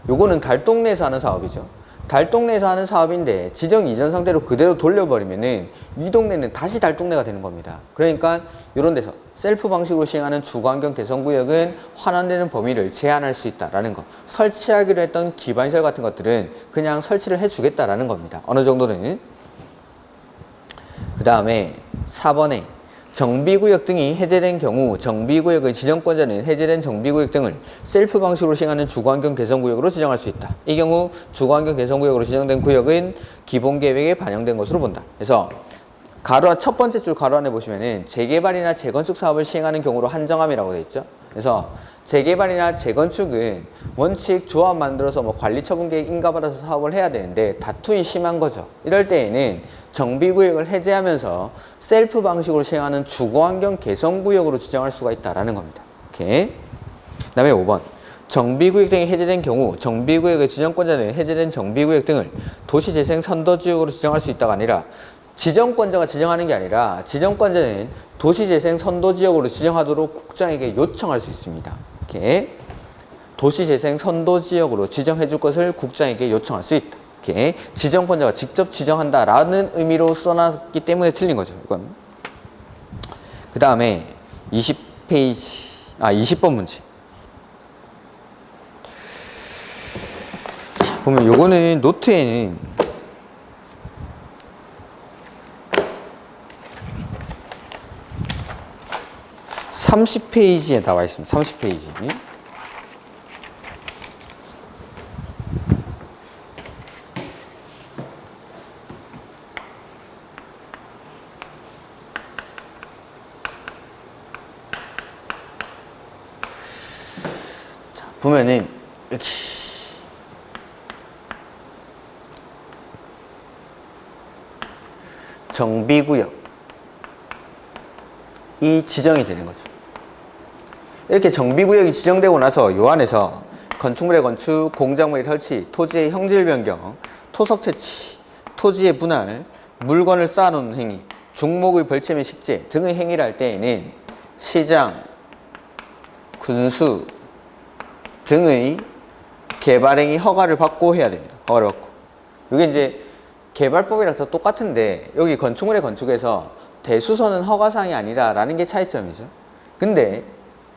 요거는 달동네에서 하는 사업이죠. 달동네에서 하는 사업인데 지정 이전 상태로 그대로 돌려버리면은 이 동네는 다시 달동네가 되는 겁니다. 그러니까 이런 데서 셀프 방식으로 시행하는 주거환경 개선구역은 환원되는 범위를 제한할 수 있다라는 거. 설치하기로 했던 기반시설 같은 것들은 그냥 설치를 해주겠다라는 겁니다. 어느 정도는. 그 다음에 4번에 정비구역 등이 해제된 경우 정비구역의 지정권자는 해제된 정비구역 등을 셀프 방식으로 시행하는 주거환경 개선구역으로 지정할 수 있다. 이 경우 주거환경 개선구역으로 지정된 구역은 기본계획에 반영된 것으로 본다. 그래서 첫 번째 줄 가로 안에 보시면은 재개발이나 재건축 사업을 시행하는 경우로 한정함이라고 되어 있죠. 그래서 재개발이나 재건축은 원칙 조합 만들어서 관리처분계획 인가받아서 사업을 해야 되는데 다툼이 심한 거죠. 이럴 때에는 정비구역을 해제하면서 셀프 방식으로 시행하는 주거환경 개선구역으로 지정할 수가 있다라는 겁니다. 오케이. 그 다음에 5번. 정비구역 등이 해제된 경우 정비구역의 지정권자는 해제된 정비구역 등을 도시재생 선도지역으로 지정할 수 있다가 아니라 지정권자가 지정하는 게 아니라 지정권자는 도시재생 선도지역으로 지정하도록 국장에게 요청할 수 있습니다. 이렇게 도시재생 선도지역으로 지정해 줄 것을 국장에게 요청할 수 있다. 이렇게 지정권자가 직접 지정한다라는 의미로 써놨기 때문에 틀린 거죠. 이건. 그 다음에 20번 문제. 자, 보면 요거는 노트에는 30페이지에 나와 있습니다. 30페이지. 자, 보면은 이렇게 정비구역 이 지정이 되는 거죠. 이렇게 정비구역이 지정되고 나서 요 안에서 건축물의 건축, 공작물의 설치, 토지의 형질 변경, 토석 채취, 토지의 분할, 물건을 쌓아놓는 행위, 중목의 벌채 및 식재 등의 행위를 할 때에는 시장, 군수 등의 개발행위 허가를 받고 해야 됩니다. 허가를 받고. 이게 이제 개발법이랑 다 똑같은데 여기 건축물의 건축에서 대수선은 허가사항이 아니다라는 게 차이점이죠. 근데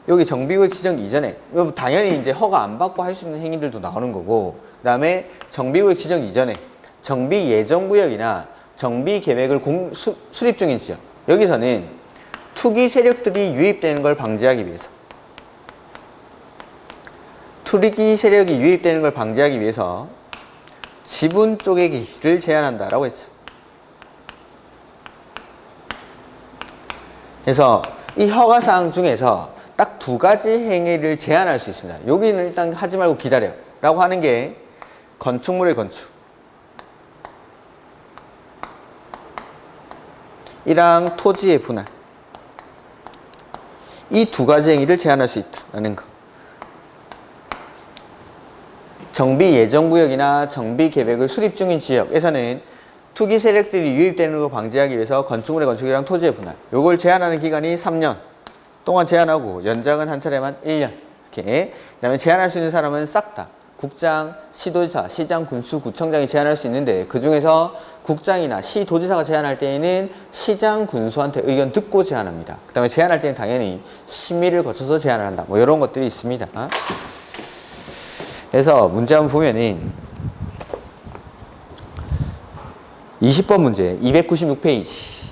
여기 정비구역 지정 이전에 당연히 이제 허가 안 받고 할 수 있는 행위들도 나오는 거고, 그 다음에 정비구역 지정 이전에 정비 예정구역이나 정비 계획을 수립 중인 지역, 여기서는 투기 세력들이 유입되는 걸 방지하기 위해서, 투기 세력이 유입되는 걸 방지하기 위해서 지분 쪼개기를 제한한다라고 했죠. 그래서 이 허가사항 중에서 딱 두 가지 행위를 제한할 수 있습니다. 여기는 일단 하지 말고 기다려 라고 하는 게 건축물의 건축 이랑 토지의 분할, 이 두 가지 행위를 제한할 수 있다는 거. 정비 예정구역이나 정비 계획을 수립 중인 지역에서는 투기 세력들이 유입되는 걸 방지하기 위해서 건축물의 건축이랑 토지의 분할, 요걸 제한하는 기간이 3년 동안 제한하고 연장은 한 차례만 1년 이렇게. 그 다음에 제한할 수 있는 사람은 싹 다 국장, 시도지사, 시장, 군수, 구청장이 제한할 수 있는데, 그 중에서 국장이나 시도지사가 제한할 때에는 시장, 군수한테 의견 듣고 제한합니다. 그 다음에 제한할 때는 당연히 심의를 거쳐서 제한을 한다. 뭐 이런 것들이 있습니다. 그래서 문제 한번 보면은 20번 문제 296페이지.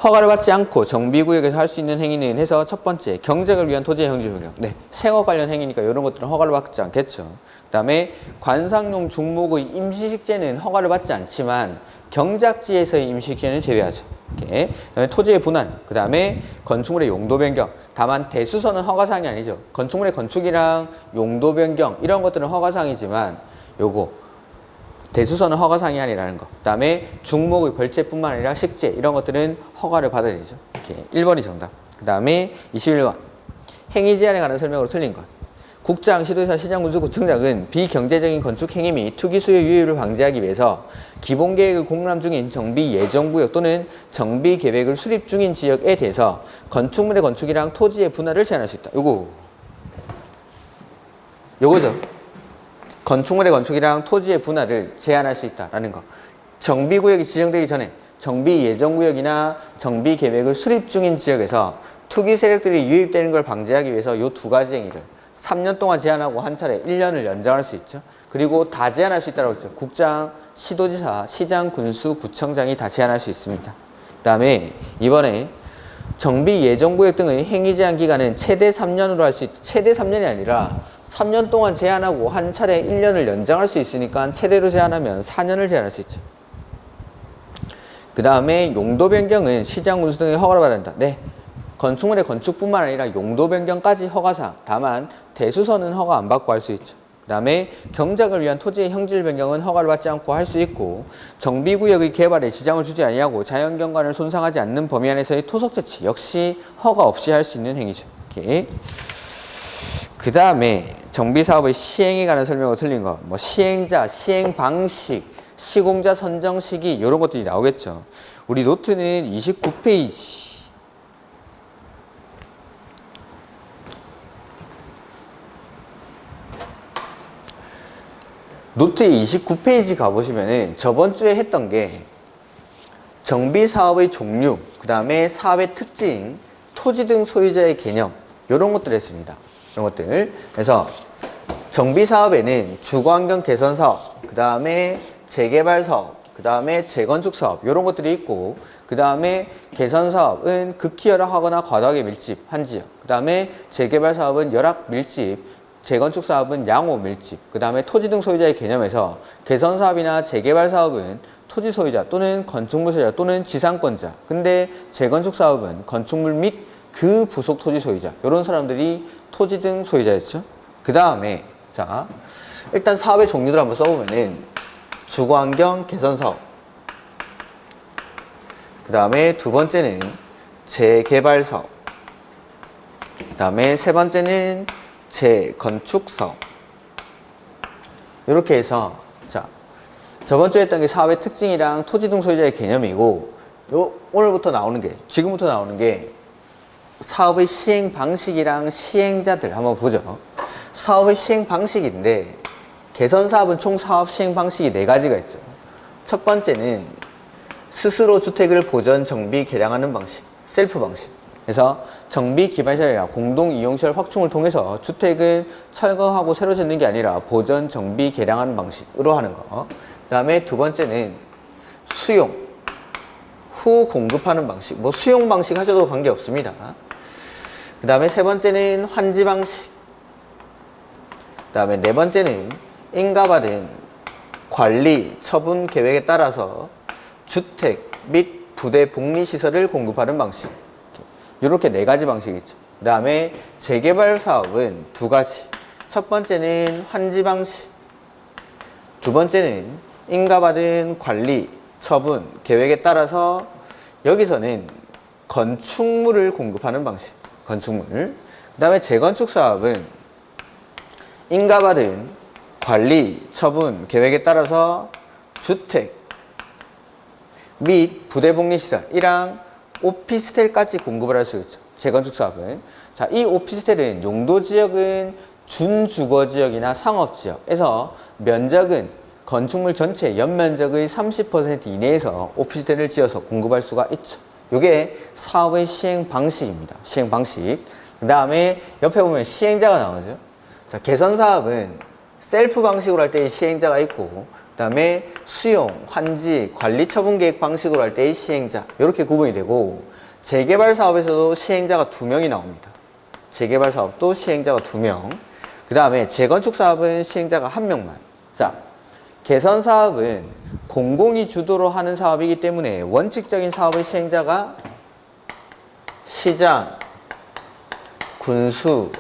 허가를 받지 않고 정비구역에서 할 수 있는 행위는 해서 첫 번째, 경작을 위한 토지의 형질변경. 네, 생업 관련 행위니까 이런 것들은 허가를 받지 않겠죠. 그 다음에 관상용 중목의 임시식재는 허가를 받지 않지만 경작지에서의 임시식재는 제외하죠. 이렇게. 그 다음에 토지의 분할, 그 다음에 건축물의 용도 변경. 다만 대수선은 허가사항이 아니죠. 건축물의 건축이랑 용도 변경 이런 것들은 허가사항이지만 요거 대수선은 허가사항이 아니라는 거. 그 다음에 중목의 벌채뿐만 아니라 식재 이런 것들은 허가를 받아야 되죠. 이렇게 1번이 정답. 그 다음에 21번 행위 제한에 관한 설명으로 틀린 것. 국장, 시도지사, 시장, 군수, 구청장은 비경제적인 건축 행위 및 투기 수요 유입을 방지하기 위해서 기본 계획을 공람 중인 정비 예정구역 또는 정비 계획을 수립 중인 지역에 대해서 건축물의 건축이랑 토지의 분할을 제한할 수 있다. 요거죠. 건축물의 건축이랑 토지의 분할을 제한할 수 있다라는 거. 정비구역이 지정되기 전에 정비 예정구역이나 정비 계획을 수립 중인 지역에서 투기 세력들이 유입되는 걸 방지하기 위해서 이 두 가지 행위를 3년 동안 제한하고 한 차례 1년을 연장할 수 있죠. 그리고 다 제한할 수 있다고 했죠. 국장, 시도지사, 시장, 군수, 구청장이 다 제한할 수 있습니다. 그 다음에 이번에 정비 예정구역 등의 행위 제한 기간은 최대 3년으로 할 수 있다. 최대 3년이 아니라 3년 동안 제한하고 한 차례 1년을 연장할 수 있으니까 최대로 제한하면 4년을 제한할 수 있죠. 그 다음에 용도 변경은 시장, 군수 등의 허가를 받아야 된다. 네, 건축물의 건축뿐만 아니라 용도 변경까지 허가사항. 다만 대수선은 허가 안 받고 할 수 있죠. 그 다음에 경작을 위한 토지의 형질 변경은 허가를 받지 않고 할 수 있고, 정비구역의 개발에 지장을 주지 아니하고 자연경관을 손상하지 않는 범위 안에서의 토속 채취 역시 허가 없이 할 수 있는 행위죠. 이렇게. 그 다음에 정비사업의 시행에 관한 설명으로 틀린 거, 뭐 시행자, 시행 방식, 시공자 선정 시기 이런 것들이 나오겠죠. 우리 노트는 29페이지. 노트의 29페이지 가보시면은 저번 주에 했던 게 정비사업의 종류, 그 다음에 사업의 특징, 토지 등 소유자의 개념 이런 것들을 했습니다. 이런 것들. 그래서 정비사업에는 주거환경 개선 사업, 그 다음에 재개발 사업, 그 다음에 재건축 사업 이런 것들이 있고, 그 다음에 개선 사업은 극히 열악하거나 과도하게 밀집한 지역, 그 다음에 재개발 사업은 열악 밀집, 재건축 사업은 양호 밀집, 그 다음에 토지 등 소유자의 개념에서 개선 사업이나 재개발 사업은 토지 소유자 또는 건축물 소유자 또는 지상권자, 근데 재건축 사업은 건축물 및 그 부속 토지 소유자 이런 사람들이 토지 등 소유자였죠. 그 다음에 자 일단 사업의 종류들 한번 써보면은 주거환경 개선 사업, 그 다음에 두 번째는 재개발 사업, 그 다음에 세 번째는 재건축 사업. 이렇게 해서 자 저번 주에 했던 게 사업의 특징이랑 토지 등 소유자의 개념이고, 오늘부터 나오는 게 지금부터 나오는 게 사업의 시행 방식이랑 시행자들 한번 보죠. 사업의 시행 방식인데 개선 사업은 총 사업 시행 방식이 4가지가 있죠. 첫 번째는 스스로 주택을 보전, 정비, 개량하는 방식, 셀프 방식. 그래서 정비 기반시설이나 공동 이용시설 확충을 통해서 주택을 철거하고 새로 짓는 게 아니라 보전, 정비, 개량하는 방식으로 하는 거. 그 다음에 두 번째는 수용, 후 공급하는 방식. 뭐 수용 방식 하셔도 관계없습니다. 그 다음에 세 번째는 환지 방식. 그 다음에 네 번째는 인가받은 관리, 처분 계획에 따라서 주택 및 부대 복리시설을 공급하는 방식. 이렇게 4가지 방식이 있죠. 그 다음에 재개발 사업은 2가지. 첫 번째는 환지 방식. 두 번째는 인가받은 관리, 처분, 계획에 따라서 여기서는 건축물을 공급하는 방식. 건축물. 그 다음에 재건축 사업은 인가받은 관리, 처분, 계획에 따라서 주택 및 부대복리시설이랑 오피스텔까지 공급을 할 수 있죠. 재건축 사업은. 자, 이 오피스텔은 용도 지역은 준주거 지역이나 상업 지역에서 면적은 건축물 전체 연면적의 30% 이내에서 오피스텔을 지어서 공급할 수가 있죠. 이게 사업의 시행 방식입니다. 시행 방식. 그 다음에 옆에 보면 시행자가 나오죠. 자, 개선 사업은 셀프 방식으로 할 때의 시행자가 있고, 그 다음에 수용, 환지, 관리 처분 계획 방식으로 할 때의 시행자, 이렇게 구분이 되고, 재개발 사업에서도 시행자가 2명이 나옵니다. 재개발 사업도 시행자가 2명. 그 다음에 재건축 사업은 시행자가 1명만. 자, 개선 사업은 공공이 주도로 하는 사업이기 때문에 원칙적인 사업의 시행자가 시장, 군수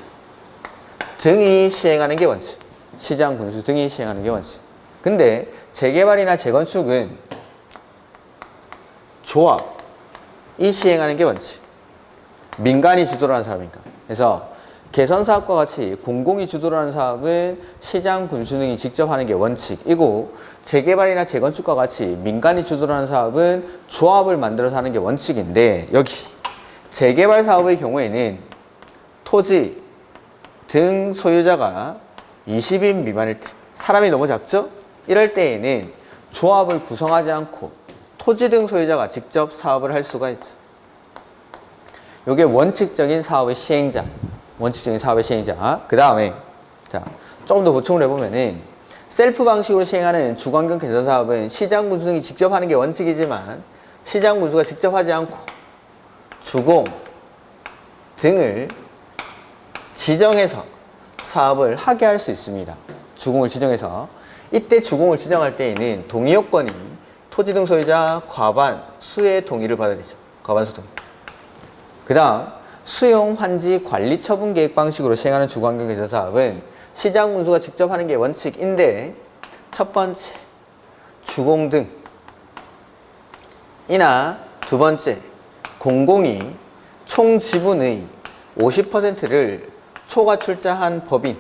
등이 시행하는 게 원칙. 시장, 군수 등이 시행하는 게 원칙. 근데 재개발이나 재건축은 조합이 시행하는 게 원칙. 민간이 주도를 하는 사업이니까. 그래서 개선 사업과 같이 공공이 주도를 하는 사업은 시장, 군수 등이 직접 하는 게 원칙이고, 재개발이나 재건축과 같이 민간이 주도를 하는 사업은 조합을 만들어서 하는 게 원칙인데, 여기 재개발 사업의 경우에는 토지 등 소유자가 20인 미만일 때, 사람이 너무 작죠? 이럴 때에는 조합을 구성하지 않고 토지 등 소유자가 직접 사업을 할 수가 있죠. 이게 원칙적인 사업의 시행자. 원칙적인 사업의 시행자. 그 다음에 자, 조금 더 보충을 해보면은 셀프 방식으로 시행하는 주거환경 개선 사업은 시장 군수 등이 직접 하는 게 원칙이지만 시장 군수가 직접 하지 않고 주공 등을 지정해서 사업을 하게 할 수 있습니다. 주공을 지정해서. 이때 주공을 지정할 때에는 동의요건이 토지 등 소유자 과반수의 동의를 받아야 되죠. 과반수 동의. 그 다음 수용, 환지, 관리, 처분 계획 방식으로 시행하는 주거환경 개선 사업은 시장 군수가 직접 하는 게 원칙인데, 첫 번째 주공 등이나 두 번째 공공이 총 지분의 50%를 초과 출자한 법인,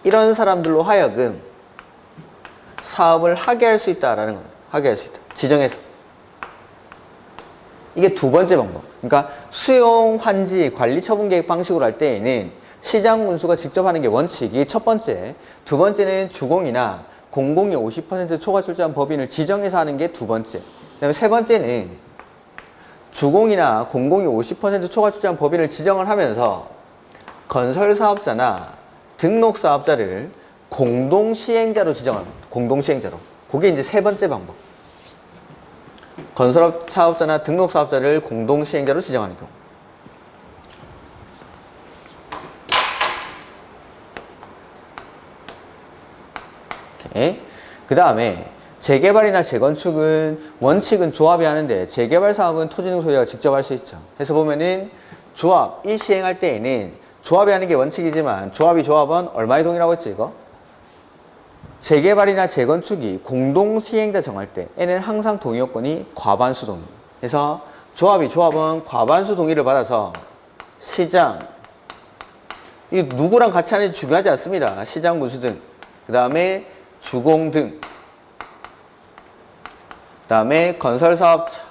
이런 사람들로 하여금 사업을 하게 할 수 있다라는 겁니다. 하게 할 수 있다. 지정해서. 이게 두 번째 방법. 그러니까 수용, 환지, 관리, 처분 계획 방식으로 할 때에는 시장 군수가 직접 하는 게 원칙이 첫 번째. 두 번째는 주공이나 공공이 50% 초과 출자한 법인을 지정해서 하는 게 두 번째. 그다음에 세 번째는 주공이나 공공이 50% 초과 출자한 법인을 지정을 하면서 건설사업자나 등록사업자를 공동시행자로 지정합니다. 공동시행자로. 그게 이제 세 번째 방법. 건설사업자나 등록사업자를 공동시행자로 지정하는 경우. 그 다음에 재개발이나 재건축은 원칙은 조합이 하는데 재개발 사업은 토지 등 소유자가 직접 할 수 있죠. 해서 보면은 조합이 시행할 때에는 조합이 하는 게 원칙이지만 조합은 얼마의 동의라고 했지 이거? 재개발이나 재건축이 공동시행자 정할 때에는 항상 동의 요건이 과반수 동의. 그래서 조합은 과반수 동의를 받아서 시장, 이 누구랑 같이 하는지 중요하지 않습니다. 시장, 군수 등. 그 다음에 주공 등. 그 다음에 건설사업자,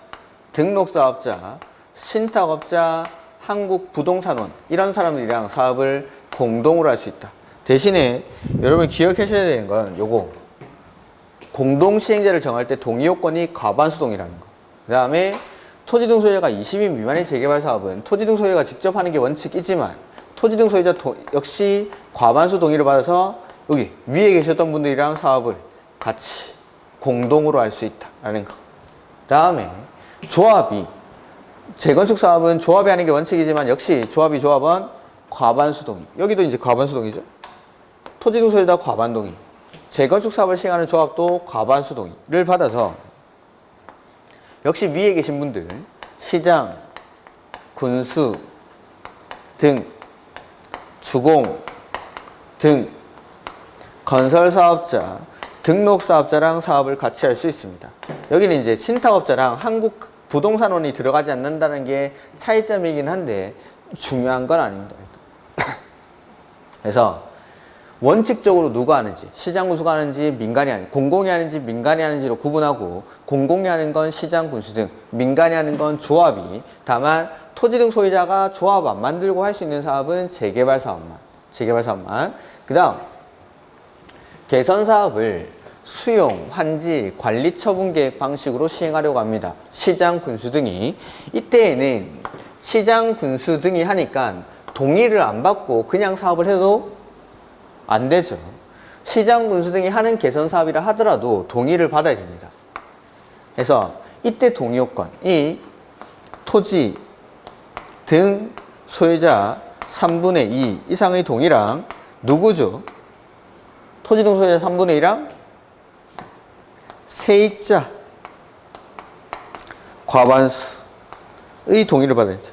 등록사업자, 신탁업자, 한국부동산원 이런 사람들이랑 사업을 공동으로 할 수 있다. 대신에 여러분 기억하셔야 되는 건 요거 공동시행자를 정할 때 동의요건이 과반수동이라는 거. 그 다음에 토지등 소유자가 20인 미만의 재개발 사업은 토지등 소유자가 직접 하는 게 원칙이지만 토지등 소유자 역시 과반수 동의를 받아서 여기 위에 계셨던 분들이랑 사업을 같이 공동으로 할 수 있다라는 거. 그 다음에 조합이 재건축 사업은 조합이 하는 게 원칙이지만 역시 조합은 과반수 동의. 여기도 이제 과반수 동의죠. 토지등 소유자 과반 동의. 재건축 사업을 시행하는 조합도 과반수 동의를 받아서 역시 위에 계신 분들 시장, 군수 등 주공 등 건설사업자, 등록사업자랑 사업을 같이 할 수 있습니다. 여기는 이제 신탁업자랑 한국부동산원이 들어가지 않는다는 게 차이점이긴 한데 중요한 건 아닙니다. 그래서 원칙적으로 누가 하는지, 시장 군수가 하는지, 민간이 하는지, 공공이 하는지, 민간이 하는지로 구분하고 구공이 하는 건 시장 군수 등, 민간이 하는 건 조합이, 다만 토지 등 소유자가 조합 안 만들고 할 수 있는 사업은 재개발 사업만. 그 다음 개선 사업을 수용, 환지, 관리 처분 계획 방식으로 시행하려고 합니다. 시장 군수 등이. 이때에는 시장 군수 등이 하니까 동의를 안 받고 그냥 사업을 해도 안 되죠. 시장 군수 등이 하는 개선 사업이라 하더라도 동의를 받아야 됩니다. 그래서 이때 동의 요건이 토지 등 소유자 3분의 2 이상의 동의랑 누구죠? 토지 등 소유자 3분의 2랑 세입자 과반수의 동의를 받아야죠.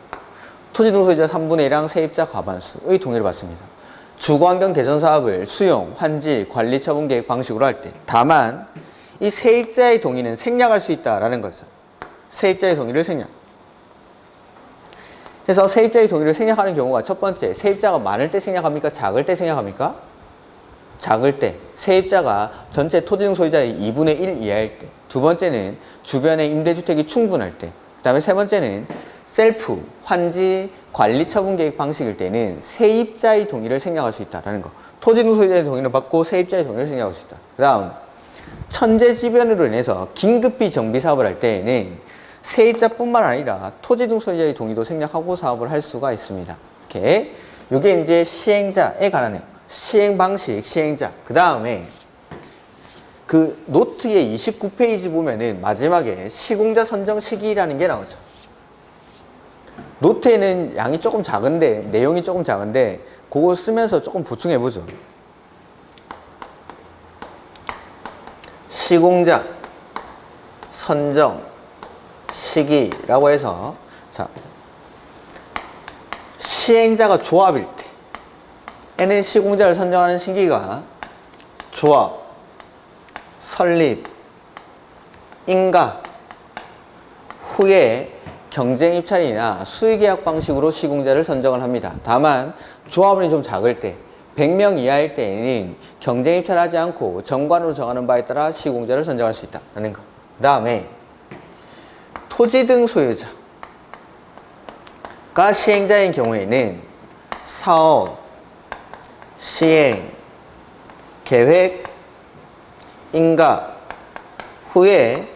토지 등 소유자 3분의 1랑 세입자 과반수의 동의를 받습니다. 주거환경 개선 사업을 수용, 환지, 관리 처분 계획 방식으로 할 때 다만 이 세입자의 동의는 생략할 수 있다라는 거죠. 세입자의 동의를 생략. 그래서 세입자의 동의를 생략하는 경우가 첫 번째, 세입자가 많을 때 생략합니까? 작을 때 생략합니까? 작을 때. 세입자가 전체 토지 등 소유자의 2분의 1 이하일 때. 두 번째는 주변에 임대주택이 충분할 때. 그 다음에 세 번째는 셀프, 환지, 관리 처분 계획 방식일 때는 세입자의 동의를 생략할 수 있다는 거. 토지 등 소유자의 동의를 받고 세입자의 동의를 생략할 수 있다. 그 다음 천재지변으로 인해서 긴급히 정비 사업을 할 때에는 세입자뿐만 아니라 토지 등 소유자의 동의도 생략하고 사업을 할 수가 있습니다. 이렇게 이게 이제 시행자에 관한해요. 시행 방식, 시행자. 그 다음에 그 노트의 29페이지 보면은 마지막에 시공자 선정 시기라는 게 나오죠. 노트에는 양이 조금 작은데, 내용이 조금 작은데, 그거 쓰면서 조금 보충해보죠. 시공자 선정 시기라고 해서, 자, 시행자가 조합일 때에는 시공자를 선정하는 시기가 조합, 설립, 인가 후에 경쟁 입찰이나 수의계약 방식으로 시공자를 선정을 합니다. 다만 조합원이 좀 작을 때 100명 이하일 때에는 경쟁 입찰하지 않고 정관으로 정하는 바에 따라 시공자를 선정할 수 있다는 거. 그 다음에 토지 등 소유자가 시행자인 경우에는 사업, 시행, 계획, 인가 후에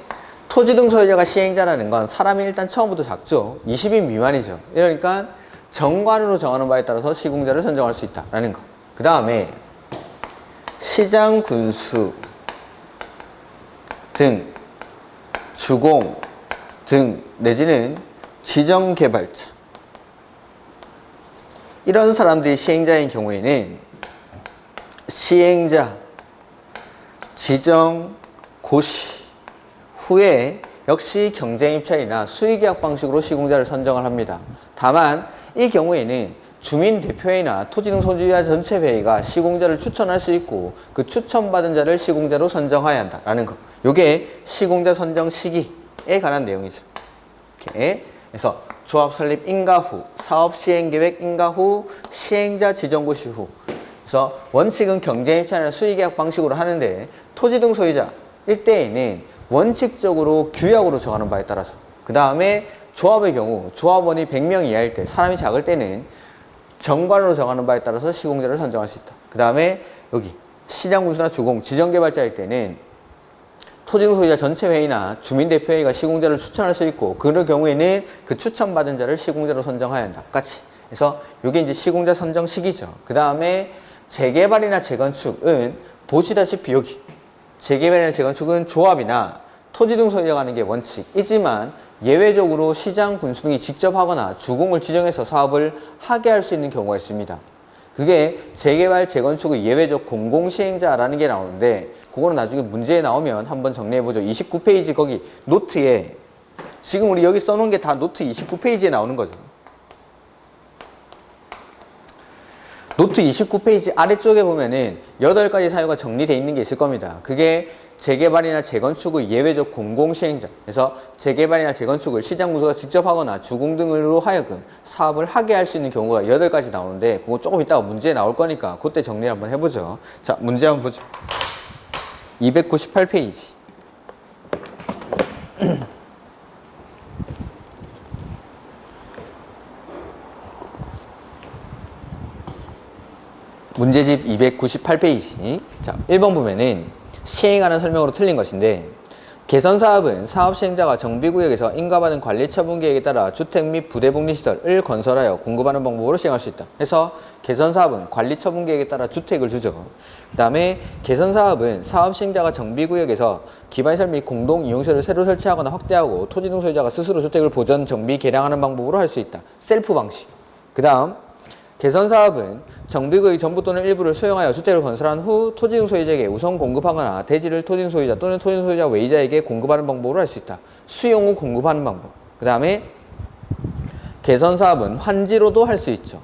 토지 등 소유자가 시행자라는 건 사람이 일단 처음부터 작죠. 20인 미만이죠. 이러니까 정관으로 정하는 바에 따라서 시공자를 선정할 수 있다라는 거. 그 다음에 시장 군수 등 주공 등 내지는 지정개발자 이런 사람들이 시행자인 경우에는 시행자 지정 고시 후에 역시 경쟁 입찰이나 수의계약 방식으로 시공자를 선정을 합니다. 다만 이 경우에는 주민대표회의나 토지 등 소유자 전체 회의가 시공자를 추천할 수 있고 그 추천받은 자를 시공자로 선정해야 한다라는 거. 이게 시공자 선정 시기에 관한 내용이죠. 이렇게. 그래서 조합 설립 인가 후, 사업 시행 계획 인가 후, 시행자 지정 고시 후. 그래서 원칙은 경쟁 입찰이나 수의계약 방식으로 하는데 토지 등 소유자 일대에는 원칙적으로 규약으로 정하는 바에 따라서 그 다음에 조합의 경우 조합원이 100명 이하일 때, 사람이 작을 때는 정관으로 정하는 바에 따라서 시공자를 선정할 수 있다. 그 다음에 여기 시장군수나 주공, 지정개발자일 때는 토지등 소유자 전체 회의나 주민대표회의가 시공자를 추천할 수 있고, 그런 경우에는 그 추천받은 자를 시공자로 선정해야 한다. 같이. 그래서 이게 이제 시공자 선정 시기죠. 그 다음에 재개발이나 재건축은 보시다시피 여기 재개발이나 재건축은 조합이나 토지등 소유자가 하는 게 원칙이지만 예외적으로 시장, 군수 등이 직접 하거나 주공을 지정해서 사업을 하게 할 수 있는 경우가 있습니다. 그게 재개발, 재건축의 예외적 공공시행자라는 게 나오는데, 그거는 나중에 문제에 나오면 한번 정리해보죠. 29페이지 거기 노트에, 지금 우리 여기 써놓은 게 다 노트 29페이지에 나오는 거죠. 노트 29페이지 아래쪽에 보면은 8가지 사유가 정리되어 있는 게 있을 겁니다. 그게 재개발이나 재건축의 예외적 공공시행자. 그래서 재개발이나 재건축을 시장군수가 직접 하거나 주공 등으로 하여금 사업을 하게 할 수 있는 경우가 8가지 나오는데, 그거 조금 이따가 문제에 나올 거니까 그때 정리를 한번 해보죠. 자, 문제 한번 보죠. 298페이지. 문제집 298페이지. 자, 1번 보면은 시행하는 설명으로 틀린 것인데, 개선사업은 사업시행자가 정비구역에서 인가받은 관리처분계획에 따라 주택 및 부대복리시설을 건설하여 공급하는 방법으로 시행할 수 있다. 그래서 개선사업은 관리처분계획에 따라 주택을 주죠. 그 다음에 개선사업은 사업시행자가 정비구역에서 기반시설 및 공동이용시설을 새로 설치하거나 확대하고 토지등 소유자가 스스로 주택을 보전, 정비, 개량하는 방법으로 할 수 있다. 셀프 방식. 그 다음 개선사업은 정비구역의 전부 또는 일부를 수용하여 주택을 건설한 후 토지등 소유자에게 우선 공급하거나 대지를 토지등 소유자 또는 토지등 소유자 외의자에게 공급하는 방법으로 할 수 있다. 수용 후 공급하는 방법. 그 다음에 개선사업은 환지로도 할 수 있죠.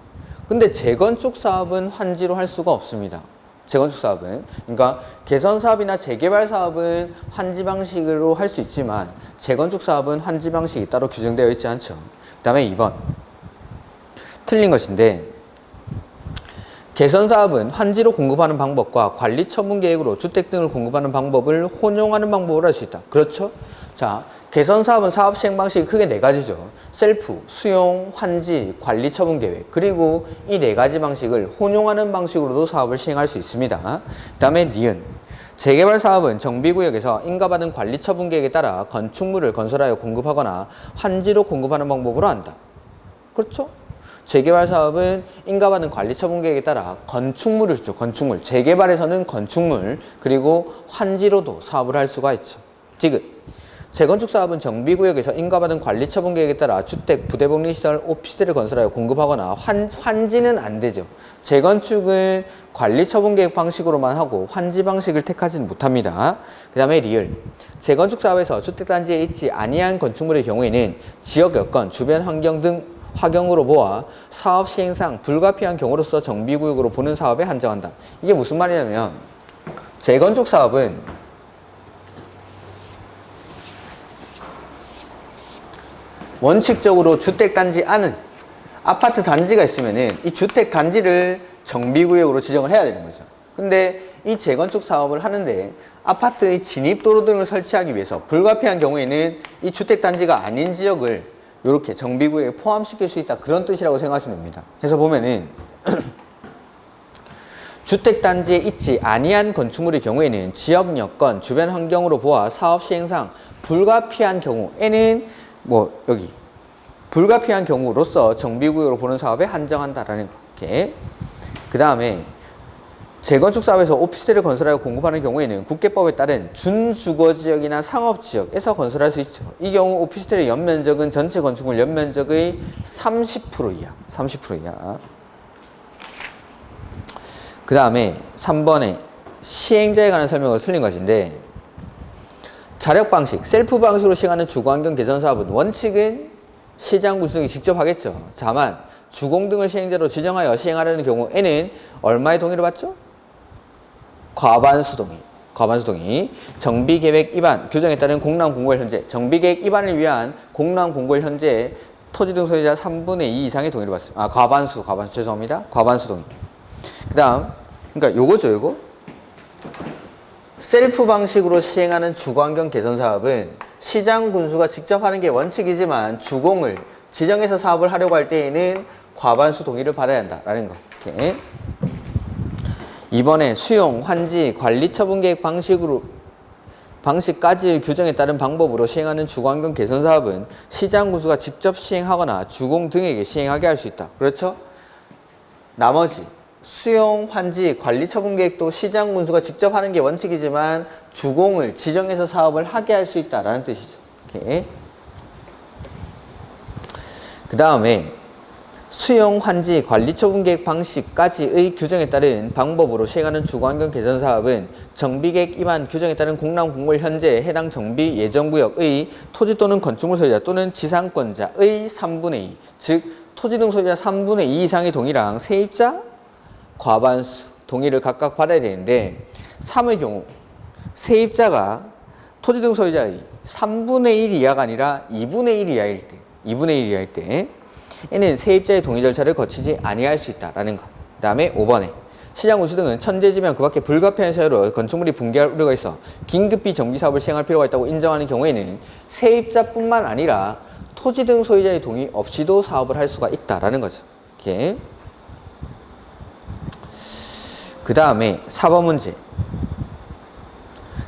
근데 재건축 사업은 환지로 할 수가 없습니다. 재건축 사업은. 그러니까 개선사업이나 재개발 사업은 환지 방식으로 할 수 있지만 재건축 사업은 환지 방식이 따로 규정되어 있지 않죠. 그 다음에 2번. 틀린 것인데, 개선사업은 환지로 공급하는 방법과 관리처분계획으로 주택 등을 공급하는 방법을 혼용하는 방법으로 할 수 있다. 그렇죠? 자, 개선사업은 사업 시행 방식이 크게 4가지죠. 셀프, 수용, 환지, 관리처분계획. 그리고 이 4가지 방식을 혼용하는 방식으로도 사업을 시행할 수 있습니다. 그 다음에 니은. 재개발 사업은 정비구역에서 인가받은 관리처분계획에 따라 건축물을 건설하여 공급하거나 환지로 공급하는 방법으로 한다. 그렇죠? 재개발 사업은 인가받은 관리처분계획에 따라 건축물을 주죠. 건축물. 재개발에서는 건축물, 그리고 환지로도 사업을 할 수가 있죠. 디귿. 재건축 사업은 정비구역에서 인가받은 관리처분계획에 따라 주택, 부대복리시설, 오피스텔을 건설하여 공급하거나 환지는 안 되죠. 재건축은 관리처분계획 방식으로만 하고 환지 방식을 택하지는 못합니다. 그 다음에 리을. 재건축 사업에서 주택단지에 있지 아니한 건축물의 경우에는 지역 여건, 주변 환경 등 화경으로 보아 사업 시행상 불가피한 경우로서 정비구역으로 보는 사업에 한정한다. 이게 무슨 말이냐면, 재건축 사업은 원칙적으로 주택단지 안은 아파트 단지가 있으면은 이 주택단지를 정비구역으로 지정을 해야 되는 거죠. 근데 이 재건축 사업을 하는데 아파트의 진입도로 등을 설치하기 위해서 불가피한 경우에는 이 주택단지가 아닌 지역을 이렇게 정비구역에 포함시킬 수 있다. 그런 뜻이라고 생각하시면 됩니다. 그래서 보면은 주택단지에 있지 아니한 건축물의 경우에는 지역 여건, 주변 환경으로 보아 사업 시행상 불가피한 경우에는 뭐 여기 불가피한 경우로서 정비구역으로 보는 사업에 한정한다라는 게. 그 다음에 재건축 사업에서 오피스텔을 건설하여 공급하는 경우에는 국계법에 따른 준주거지역이나 상업지역에서 건설할 수 있죠. 이 경우 오피스텔의 연면적은 전체 건축물 연면적의 30% 이하. 30% 이하. 그 다음에 3번에 시행자에 관한 설명으로 틀린 것인데, 자력 방식, 셀프 방식으로 시행하는 주거환경 개선 사업은 원칙은 시장 군수 등이 직접 하겠죠. 다만 주공 등을 시행자로 지정하여 시행하려는 경우에는 얼마의 동의를 받죠? 과반수 동의. 정비계획 위반 규정에 따른 공람공고일 현재, 정비계획 위반을 위한 공람공고일 현재 토지 등 소유자 3분의 2 이상의 동의를 받습니다. 과반수 죄송합니다. 과반수 동의. 그 다음, 그러니까 요거죠, 요거. 셀프 방식으로 시행하는 주거환경 개선 사업은 시장 군수가 직접 하는 게 원칙이지만 주공을 지정해서 사업을 하려고 할 때에는 과반수 동의를 받아야 한다라는 거. 이렇게. 이번에 수용, 환지, 관리 처분 계획 방식까지의 규정에 따른 방법으로 시행하는 주거환경 개선 사업은 시장 군수가 직접 시행하거나 주공 등에게 시행하게 할 수 있다. 그렇죠? 나머지 수용, 환지, 관리 처분 계획도 시장 군수가 직접 하는 게 원칙이지만 주공을 지정해서 사업을 하게 할 수 있다라는 뜻이죠. 이렇게. 그 다음에 수용, 환지, 관리 처분 계획 방식까지의 규정에 따른 방법으로 시행하는 주거환경 개선 사업은 정비계획 위반 규정에 따른 공람 공고를 현재 해당 정비 예정구역의 토지 또는 건축물 소유자 또는 지상권자의 3분의 2, 즉 토지 등 소유자 3분의 2 이상의 동의랑 세입자 과반수 동의를 각각 받아야 되는데 3의 경우 세입자가 토지 등 소유자의 3분의 1 이하가 아니라 2분의 1 이하일 때 에는 세입자의 동의 절차를 거치지 아니할 수 있다라는 것. 그 다음에 5번에 시장 군수 등은 천재지명 그 밖에 불가피한 사유로 건축물이 붕괴할 우려가 있어 긴급히 정비 사업을 시행할 필요가 있다고 인정하는 경우에는 세입자뿐만 아니라 토지 등 소유자의 동의 없이도 사업을 할 수가 있다라는 거죠. 이렇게. 그 다음에 4번 문제.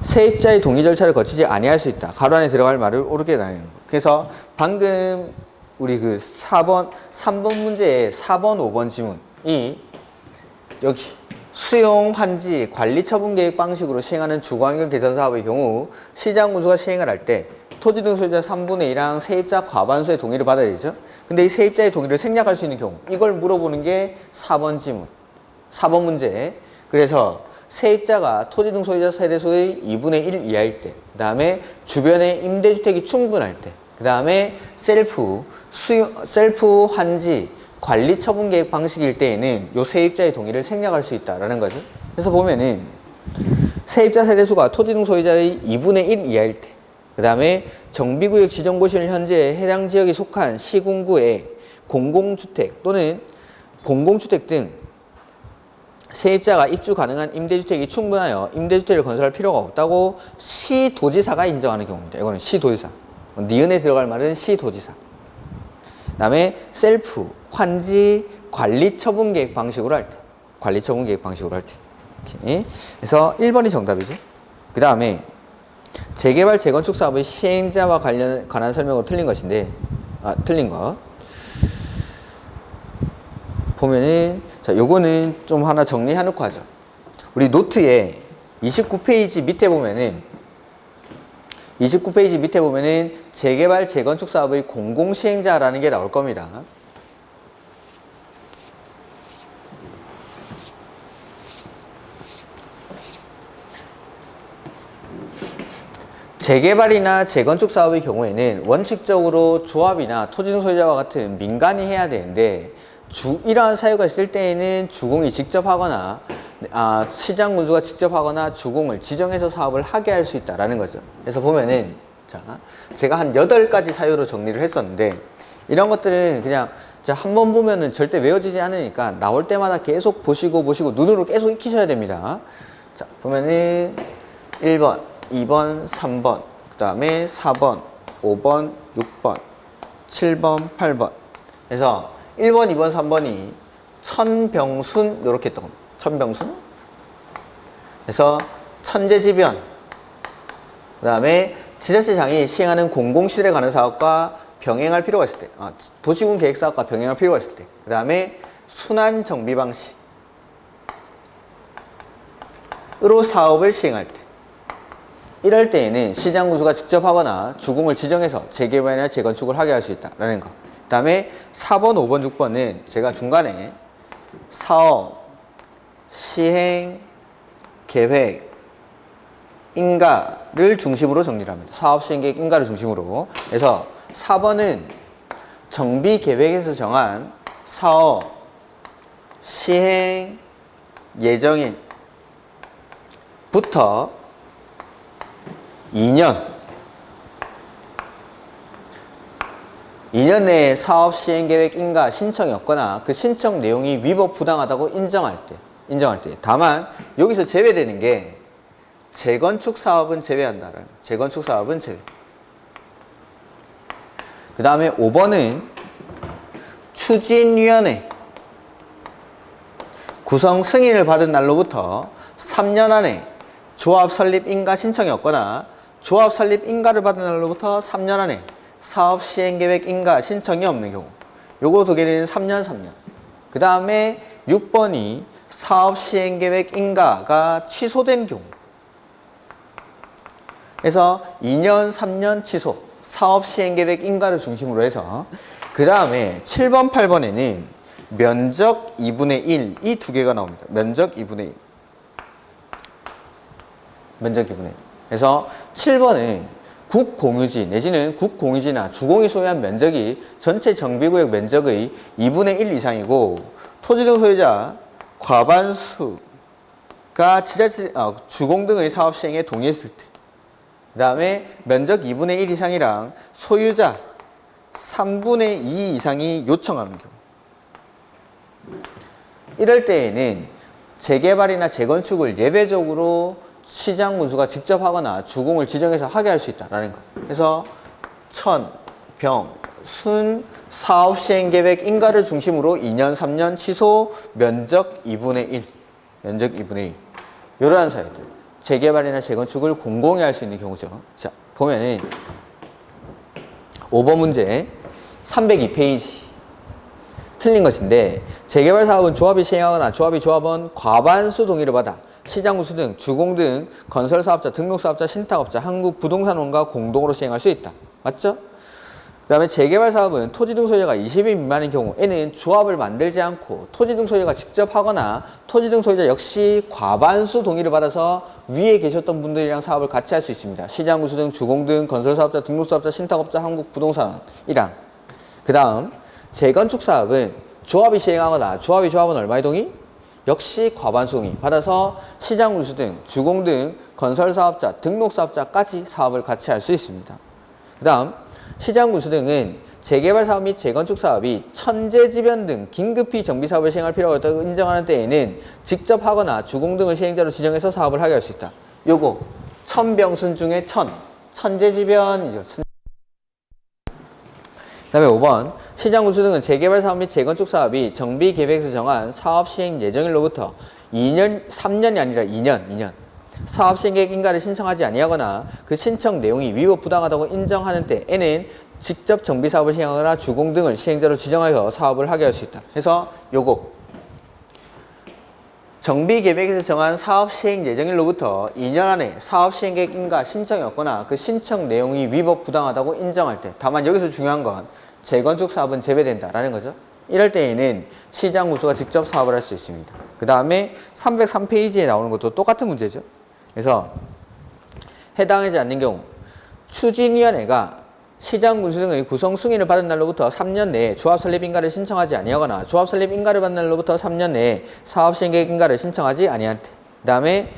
세입자의 동의 절차를 거치지 아니할 수 있다. 가로 안에 들어갈 말을 옳게 나누는 거. 그래서 방금 우리 그 3번 문제의 4번, 5번 지문이 여기 수용, 환지, 관리 처분 계획 방식으로 시행하는 주거환경 개선 사업의 경우 시장 군수가 시행을 할 때 토지 등 소유자 3분의 2랑 세입자 과반수의 동의를 받아야 되죠. 근데 이 세입자의 동의를 생략할 수 있는 경우 이걸 물어보는 게 4번 지문, 4번 문제. 그래서 세입자가 토지 등 소유자 세대수의 2분의 1 이하일 때, 그 다음에 주변에 임대주택이 충분할 때, 그 다음에 셀프 환지 관리 처분 계획 방식일 때에는 요 세입자의 동의를 생략할 수 있다라는 거죠. 그래서 보면은 세입자 세대수가 토지 등 소유자의 2분의 1 이하일 때, 그 다음에 정비구역 지정고시를 현재 해당 지역에 속한 시군구에 공공주택 또는 공공주택 등 세입자가 입주 가능한 임대주택이 충분하여 임대주택을 건설할 필요가 없다고 시도지사가 인정하는 경우입니다. 이거는 시도지사. 니은에 들어갈 말은 시도지사. 그 다음에 셀프, 환지, 관리 처분 계획 방식으로 할 때. 관리 처분 계획 방식으로 할 때. 이렇게. 그래서 1번이 정답이죠. 그 다음에 재개발, 재건축 사업의 시행자와 관한 설명으로 틀린 것인데, 틀린 것. 보면은, 자, 요거는 좀 하나 정리해놓고 하죠. 우리 노트에 29페이지 밑에 보면은, 재개발, 재건축 사업의 공공시행자라는 게 나올 겁니다. 재개발이나 재건축 사업의 경우에는 원칙적으로 조합이나 토지 등 소유자와 같은 민간이 해야 되는데 이러한 사유가 있을 때에는 주공이 직접 하거나 시장 군수가 직접 하거나 주공을 지정해서 사업을 하게 할 수 있다라는 거죠. 그래서 보면은 자, 제가 한 8가지 사유로 정리를 했었는데 이런 것들은 그냥 한 번 보면은 절대 외워지지 않으니까 나올 때마다 계속 보시고 눈으로 계속 익히셔야 됩니다. 자, 보면은 1번, 2번, 3번, 그 다음에 4번, 5번, 6번, 7번, 8번. 그래서 1번, 2번, 3번이 천병순 이렇게 했던 겁니다. 천병순. 그래서 천재지변. 그 다음에 지자체장이 시행하는 공공시설에 관한 사업과 병행할 필요가 있을 때, 도시군 계획사업과 병행할 필요가 있을 때, 그 다음에 순환 정비 방식으로 사업을 시행할 때, 이럴 때에는 시장 군수가 직접 하거나 주공을 지정해서 재개발이나 재건축을 하게 할 수 있다라는 거. 그 다음에 4번, 5번, 6번은 제가 중간에 사업, 시행, 계획, 인가를 중심으로 정리를 합니다. 사업, 시행, 계획, 인가를 중심으로. 그래서 4번은 정비 계획에서 정한 사업, 시행, 예정일부터 2년 내에 사업 시행 계획 인가 신청이 없거나 그 신청 내용이 위법 부당하다고 인정할 때. 다만 여기서 제외되는 게 재건축 사업은 제외한다라는. 재건축 사업은 제외. 그 다음에 5번은 추진위원회 구성 승인을 받은 날로부터 3년 안에 조합 설립 인가 신청이 없거나 조합 설립 인가를 받은 날로부터 3년 안에 사업 시행 계획 인가 신청이 없는 경우. 요거 두 개는 3년. 그 다음에 6번이 사업 시행 계획 인가가 취소된 경우. 그래서 2년, 3년 취소, 사업 시행 계획 인가를 중심으로 해서 그 다음에 7번, 8번에는 면적 2분의 1 이 두 개가 나옵니다. 면적 2분의 1. 면적 2분의 1. 그래서 7번은 국공유지 내지는 국공유지나 주공이 소유한 면적이 전체 정비구역 면적의 2분의 1 이상이고 토지 등 소유자 과반수가 지자체, 주공 등의 사업 시행에 동의했을 때, 그 다음에 면적 2분의 1 이상이랑 소유자 3분의 2 이상이 요청하는 경우. 이럴 때에는 재개발이나 재건축을 예외적으로 시장 군수가 직접 하거나 주공을 지정해서 하게 할 수 있다라는 거. 그래서 천, 병, 순, 사업 시행 계획 인가를 중심으로 2년, 3년 취소, 면적 2분의 1. 면적 2분의 1. 이러한 사유들. 재개발이나 재건축을 공공히 할 수 있는 경우죠. 자, 보면은 5번 문제 302페이지. 틀린 것인데 재개발 사업은 조합이 시행하거나 조합원 과반수 동의를 받아 시장군수 등 주공 등 건설사업자, 등록사업자, 신탁업자, 한국부동산원과 공동으로 시행할 수 있다. 맞죠? 그 다음에 재개발 사업은 토지 등 소유자가 20인 미만인 경우에는 조합을 만들지 않고 토지 등 소유자가 직접 하거나 토지 등 소유자 역시 과반수 동의를 받아서 위에 계셨던 분들이랑 사업을 같이 할 수 있습니다. 시장군수 등 주공 등 건설사업자, 등록사업자, 신탁업자, 한국부동산원이랑. 그 다음 재건축 사업은 조합이 시행하거나 조합원 얼마의 동의? 역시 과반수 동의 받아서 시장군수 등 주공 등 건설사업자, 등록사업자까지 사업을 같이 할 수 있습니다. 그 다음 시장군수 등은 재개발 사업 및 재건축 사업이 천재지변 등 긴급히 정비사업을 시행할 필요가 있다고 인정하는 때에는 직접 하거나 주공 등을 시행자로 지정해서 사업을 하게 할 수 있다. 요거 천병순 중에 천재지변이죠. 그 다음에 5번 시장군수 등은 재개발 사업 및 재건축 사업이 정비계획에서 정한 사업 시행 예정일로부터 3년이 아니라 2년 사업 시행계획 인가를 신청하지 아니하거나 그 신청 내용이 위법 부당하다고 인정하는 때에는 직접 정비사업을 시행하거나 주공 등을 시행자로 지정하여 사업을 하게 할 수 있다. 그래서 요거 정비계획에서 정한 사업 시행 예정일로부터 2년 안에 사업 시행계획 인가 신청이 없거나 그 신청 내용이 위법 부당하다고 인정할 때, 다만 여기서 중요한 건 재건축 사업은 제외된다라는 거죠. 이럴 때에는 시장 군수가 직접 사업을 할 수 있습니다. 그 다음에 303페이지에 나오는 것도 똑같은 문제죠. 그래서 해당하지 않는 경우 추진위원회가 시장 군수 등의 구성 승인을 받은 날로부터 3년 내에 조합 설립 인가를 신청하지 아니하거나 조합 설립 인가를 받은 날로부터 3년 내에 사업 시행 계획 인가를 신청하지 아니한 때. 그 다음에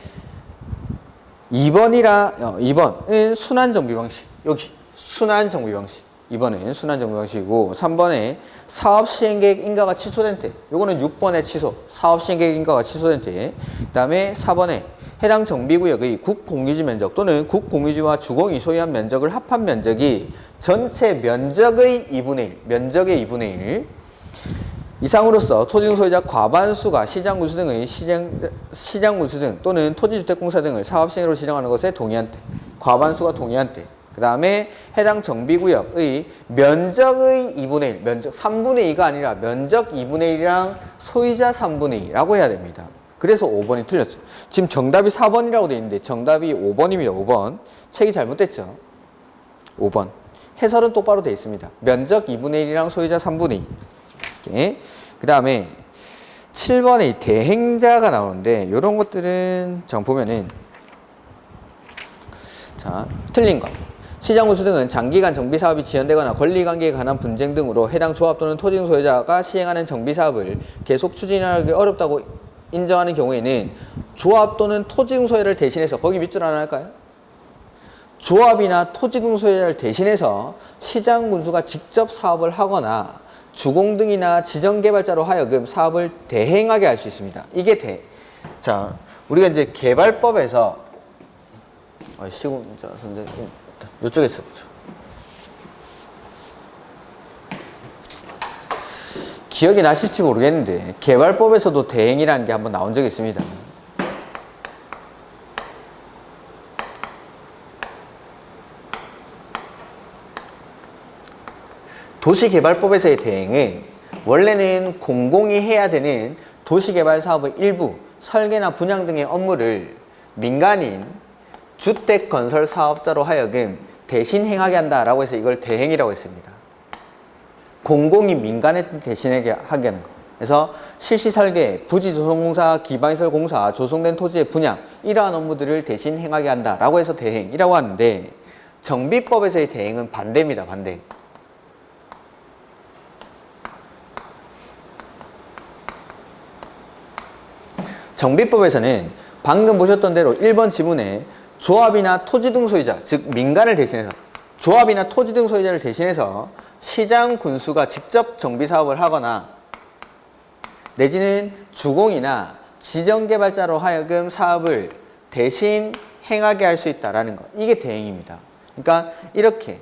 2번은 순환 정비 방식. 여기 순환 정비 방식. 2번은 순환 정비 방식이고 3번에 사업 시행 계획 인가가 취소된 때. 요거는 6번의 취소. 사업 시행 계획 인가가 취소된 때. 그 다음에 4번에 해당 정비구역의 국공유지 면적 또는 국공유지와 주공이 소유한 면적을 합한 면적이 전체 면적의 2분의 1 이상으로서 토지 등 소유자 과반수가 시장군수 등의 시장군수 등 또는 토지주택공사 등을 사업시행으로 지정하는 것에 동의한 때, 과반수가 동의한 때. 그 다음에 해당 정비구역의 면적의 2분의 1, 면적 3분의 2가 아니라 면적 2분의 1이랑 소유자 3분의 2라고 해야 됩니다. 그래서 5번이 틀렸죠. 지금 정답이 4번이라고 되어 있는데 정답이 5번입니다. 5번. 책이 잘못됐죠. 5번. 해설은 똑바로 되어 있습니다. 면적 2분의 1이랑 소유자 3분의 2. 그 다음에 7번에 대행자가 나오는데 이런 것들은 정 보면은 자, 틀린 것. 시장군수 등은 장기간 정비사업이 지연되거나 권리관계에 관한 분쟁 등으로 해당 조합 또는 토지 등 소유자가 시행하는 정비사업을 계속 추진하기 어렵다고 인정하는 경우에는 조합 또는 토지 등 소유자를 대신해서 거기 밑줄 하나 할까요? 조합이나 토지 등 소유자를 대신해서 시장군수가 직접 사업을 하거나 주공 등이나 지정개발자로 하여금 사업을 대행하게 할 수 있습니다. 이게 자, 우리가 이제 개발법에서 시공자 선생님 이쪽에 있었죠. 기억이 나실지 모르겠는데 개발법에서도 대행이라는 게 한번 나온 적이 있습니다. 도시개발법에서의 대행은 원래는 공공이 해야 되는 도시개발 사업의 일부, 설계나 분양 등의 업무를 민간인 주택건설 사업자로 하여금 대신 행하게 한다라고 해서 이걸 대행이라고 했습니다. 공공이 민간에 대신하게 하는 거. 그래서 실시 설계, 부지 조성공사, 기반시설 공사, 조성된 토지의 분양 이러한 업무들을 대신 행하게 한다라고 해서 대행이라고 하는데 정비법에서의 대행은 반대입니다. 반대. 정비법에서는 방금 보셨던 대로 1번 지문에 조합이나 토지 등 소유자, 즉 민간을 대신해서 조합이나 토지 등 소유자를 대신해서 시장 군수가 직접 정비 사업을 하거나 내지는 주공이나 지정개발자로 하여금 사업을 대신 행하게 할 수 있다라는 것. 이게 대행입니다. 그러니까 이렇게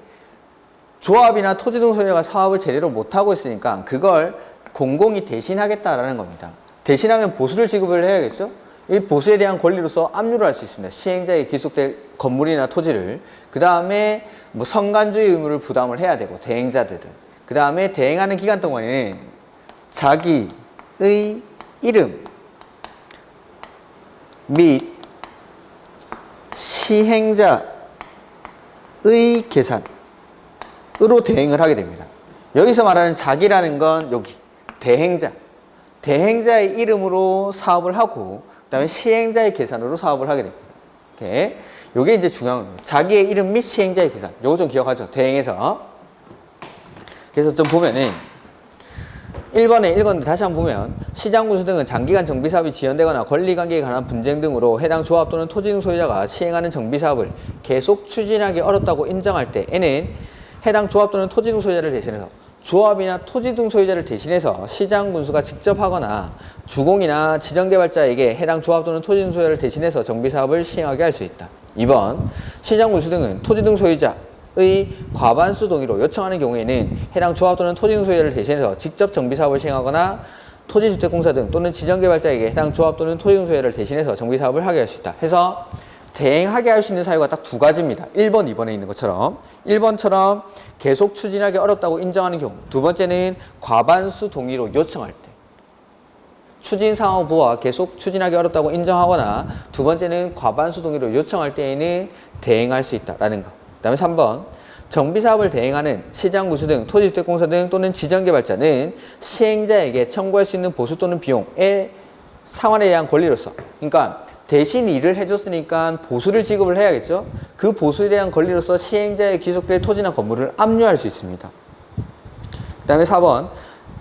조합이나 토지 등 소유자가 사업을 제대로 못하고 있으니까 그걸 공공이 대신하겠다라는 겁니다. 대신하면 보수를 지급을 해야겠죠? 이 보수에 대한 권리로서 압류를 할 수 있습니다. 시행자에게 기속될 건물이나 토지를. 그 다음에 뭐 성간주의 의무를 부담을 해야 되고, 대행자들은. 그 다음에 대행하는 기간 동안에는 자기의 이름 및 시행자의 계산으로 대행을 하게 됩니다. 여기서 말하는 자기라는 건 여기 대행자. 대행자의 이름으로 사업을 하고 그 다음에 시행자의 계산으로 사업을 하게 됩니다. 이렇게. 요게 이제 중요한 거예요. 자기의 이름 및 시행자의 계산. 요거 좀 기억하죠. 대행에서. 그래서 좀 보면은 1번에 읽었는데 다시 한번 보면 시장군수 등은 장기간 정비사업이 지연되거나 권리관계에 관한 분쟁 등으로 해당 조합 또는 토지 등 소유자가 시행하는 정비사업을 계속 추진하기 어렵다고 인정할 때에는 해당 조합 또는 토지 등 소유자를 대신해서 조합이나 토지 등 소유자를 대신해서 시장 군수가 직접 하거나 주공이나 지정개발자에게 해당 조합 또는 토지 등 소유자를 대신해서 정비사업을 시행하게 할 수 있다. 2번 시장 군수 등은 토지 등 소유자의 과반수 동의로 요청하는 경우에는 해당 조합 또는 토지 등 소유자를 대신해서 직접 정비사업을 시행하거나 토지주택공사 등 또는 지정개발자에게 해당 조합 또는 토지 등 소유자를 대신해서 정비사업을 하게 할 수 있다. 해서 대행하게 할 수 있는 사유가 딱 두 가지입니다. 1번, 2번에 있는 것처럼 1번처럼 계속 추진하기 어렵다고 인정하는 경우, 두 번째는 과반수 동의로 요청할 때 추진사업부와 계속 추진하기 어렵다고 인정하거나 두 번째는 과반수 동의로 요청할 때에는 대행할 수 있다라는 것. 그 다음에 3번 정비사업을 대행하는 시장군수 등 토지주택공사 등 또는 지정개발자는 시행자에게 청구할 수 있는 보수 또는 비용의 상환에 대한 권리로서, 그러니까 대신 일을 해줬으니까 보수를 지급을 해야겠죠. 그 보수에 대한 권리로서 시행자에 기속될 토지나 건물을 압류할 수 있습니다. 그 다음에 4번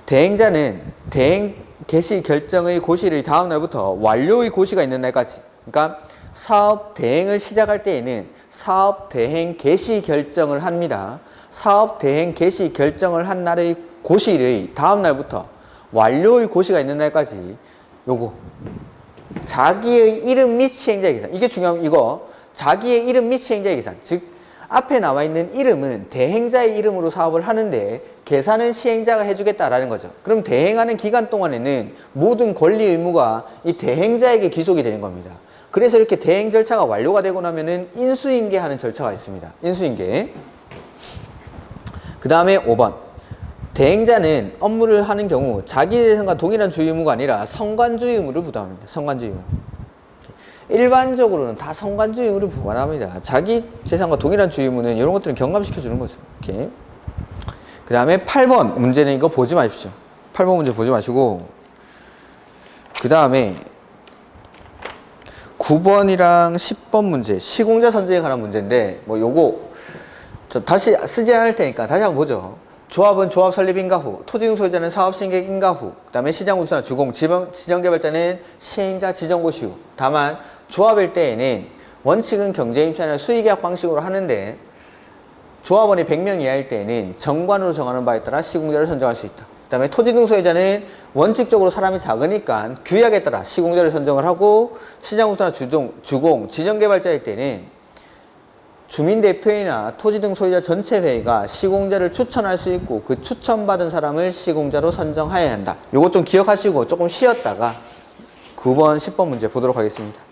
대행자는 대행 개시 결정의 고시일 다음 날부터 완료의 고시가 있는 날까지, 그러니까 사업 대행을 시작할 때에는 사업 대행 개시 결정을 합니다. 사업 대행 개시 결정을 한 날의 고시일의 다음 날부터 완료의 고시가 있는 날까지 요거 자기의 이름 및 시행자의 계산. 이게 중요한 이거. 자기의 이름 및 시행자의 계산. 즉 앞에 나와 있는 이름은 대행자의 이름으로 사업을 하는데 계산은 시행자가 해주겠다라는 거죠. 그럼 대행하는 기간 동안에는 모든 권리 의무가 이 대행자에게 기속이 되는 겁니다. 그래서 이렇게 대행 절차가 완료가 되고 나면은 인수인계하는 절차가 있습니다. 인수인계. 그 다음에 5번. 대행자는 업무를 하는 경우 자기 재산과 동일한 주의 의무가 아니라 성관주의 의무를 부담합니다. 성관주의 의무. 일반적으로는 다 성관주의 의무를 부담합니다. 자기 재산과 동일한 주의 의무는 이런 것들은 경감시켜 주는 거죠. 이렇게. 그 다음에 8번 문제는 이거 보지 마십시오. 8번 문제 보지 마시고 그 다음에 9번이랑 10번 문제 시공자 선정에 관한 문제인데 뭐 요거 저 다시 쓰지 않을 테니까 다시 한번 보죠. 조합은 조합 설립 인가 후, 토지 등 소유자는 사업 시행객 인가 후, 그 다음에 시장 군수나 주공, 지정개발자는 시행자 지정고시 후. 다만 조합일 때에는 원칙은 경제임차나 수의계약 방식으로 하는데 조합원이 100명 이하일 때에는 정관으로 정하는 바에 따라 시공자를 선정할 수 있다. 그 다음에 토지 등 소유자는 원칙적으로 사람이 작으니까 규약에 따라 시공자를 선정을 하고 시장 군수나 주공, 지정개발자일 때는 주민대표회의나 토지 등 소유자 전체 회의가 시공자를 추천할 수 있고 그 추천받은 사람을 시공자로 선정하여야 한다. 요거 좀 기억하시고 조금 쉬었다가 9번, 10번 문제 보도록 하겠습니다.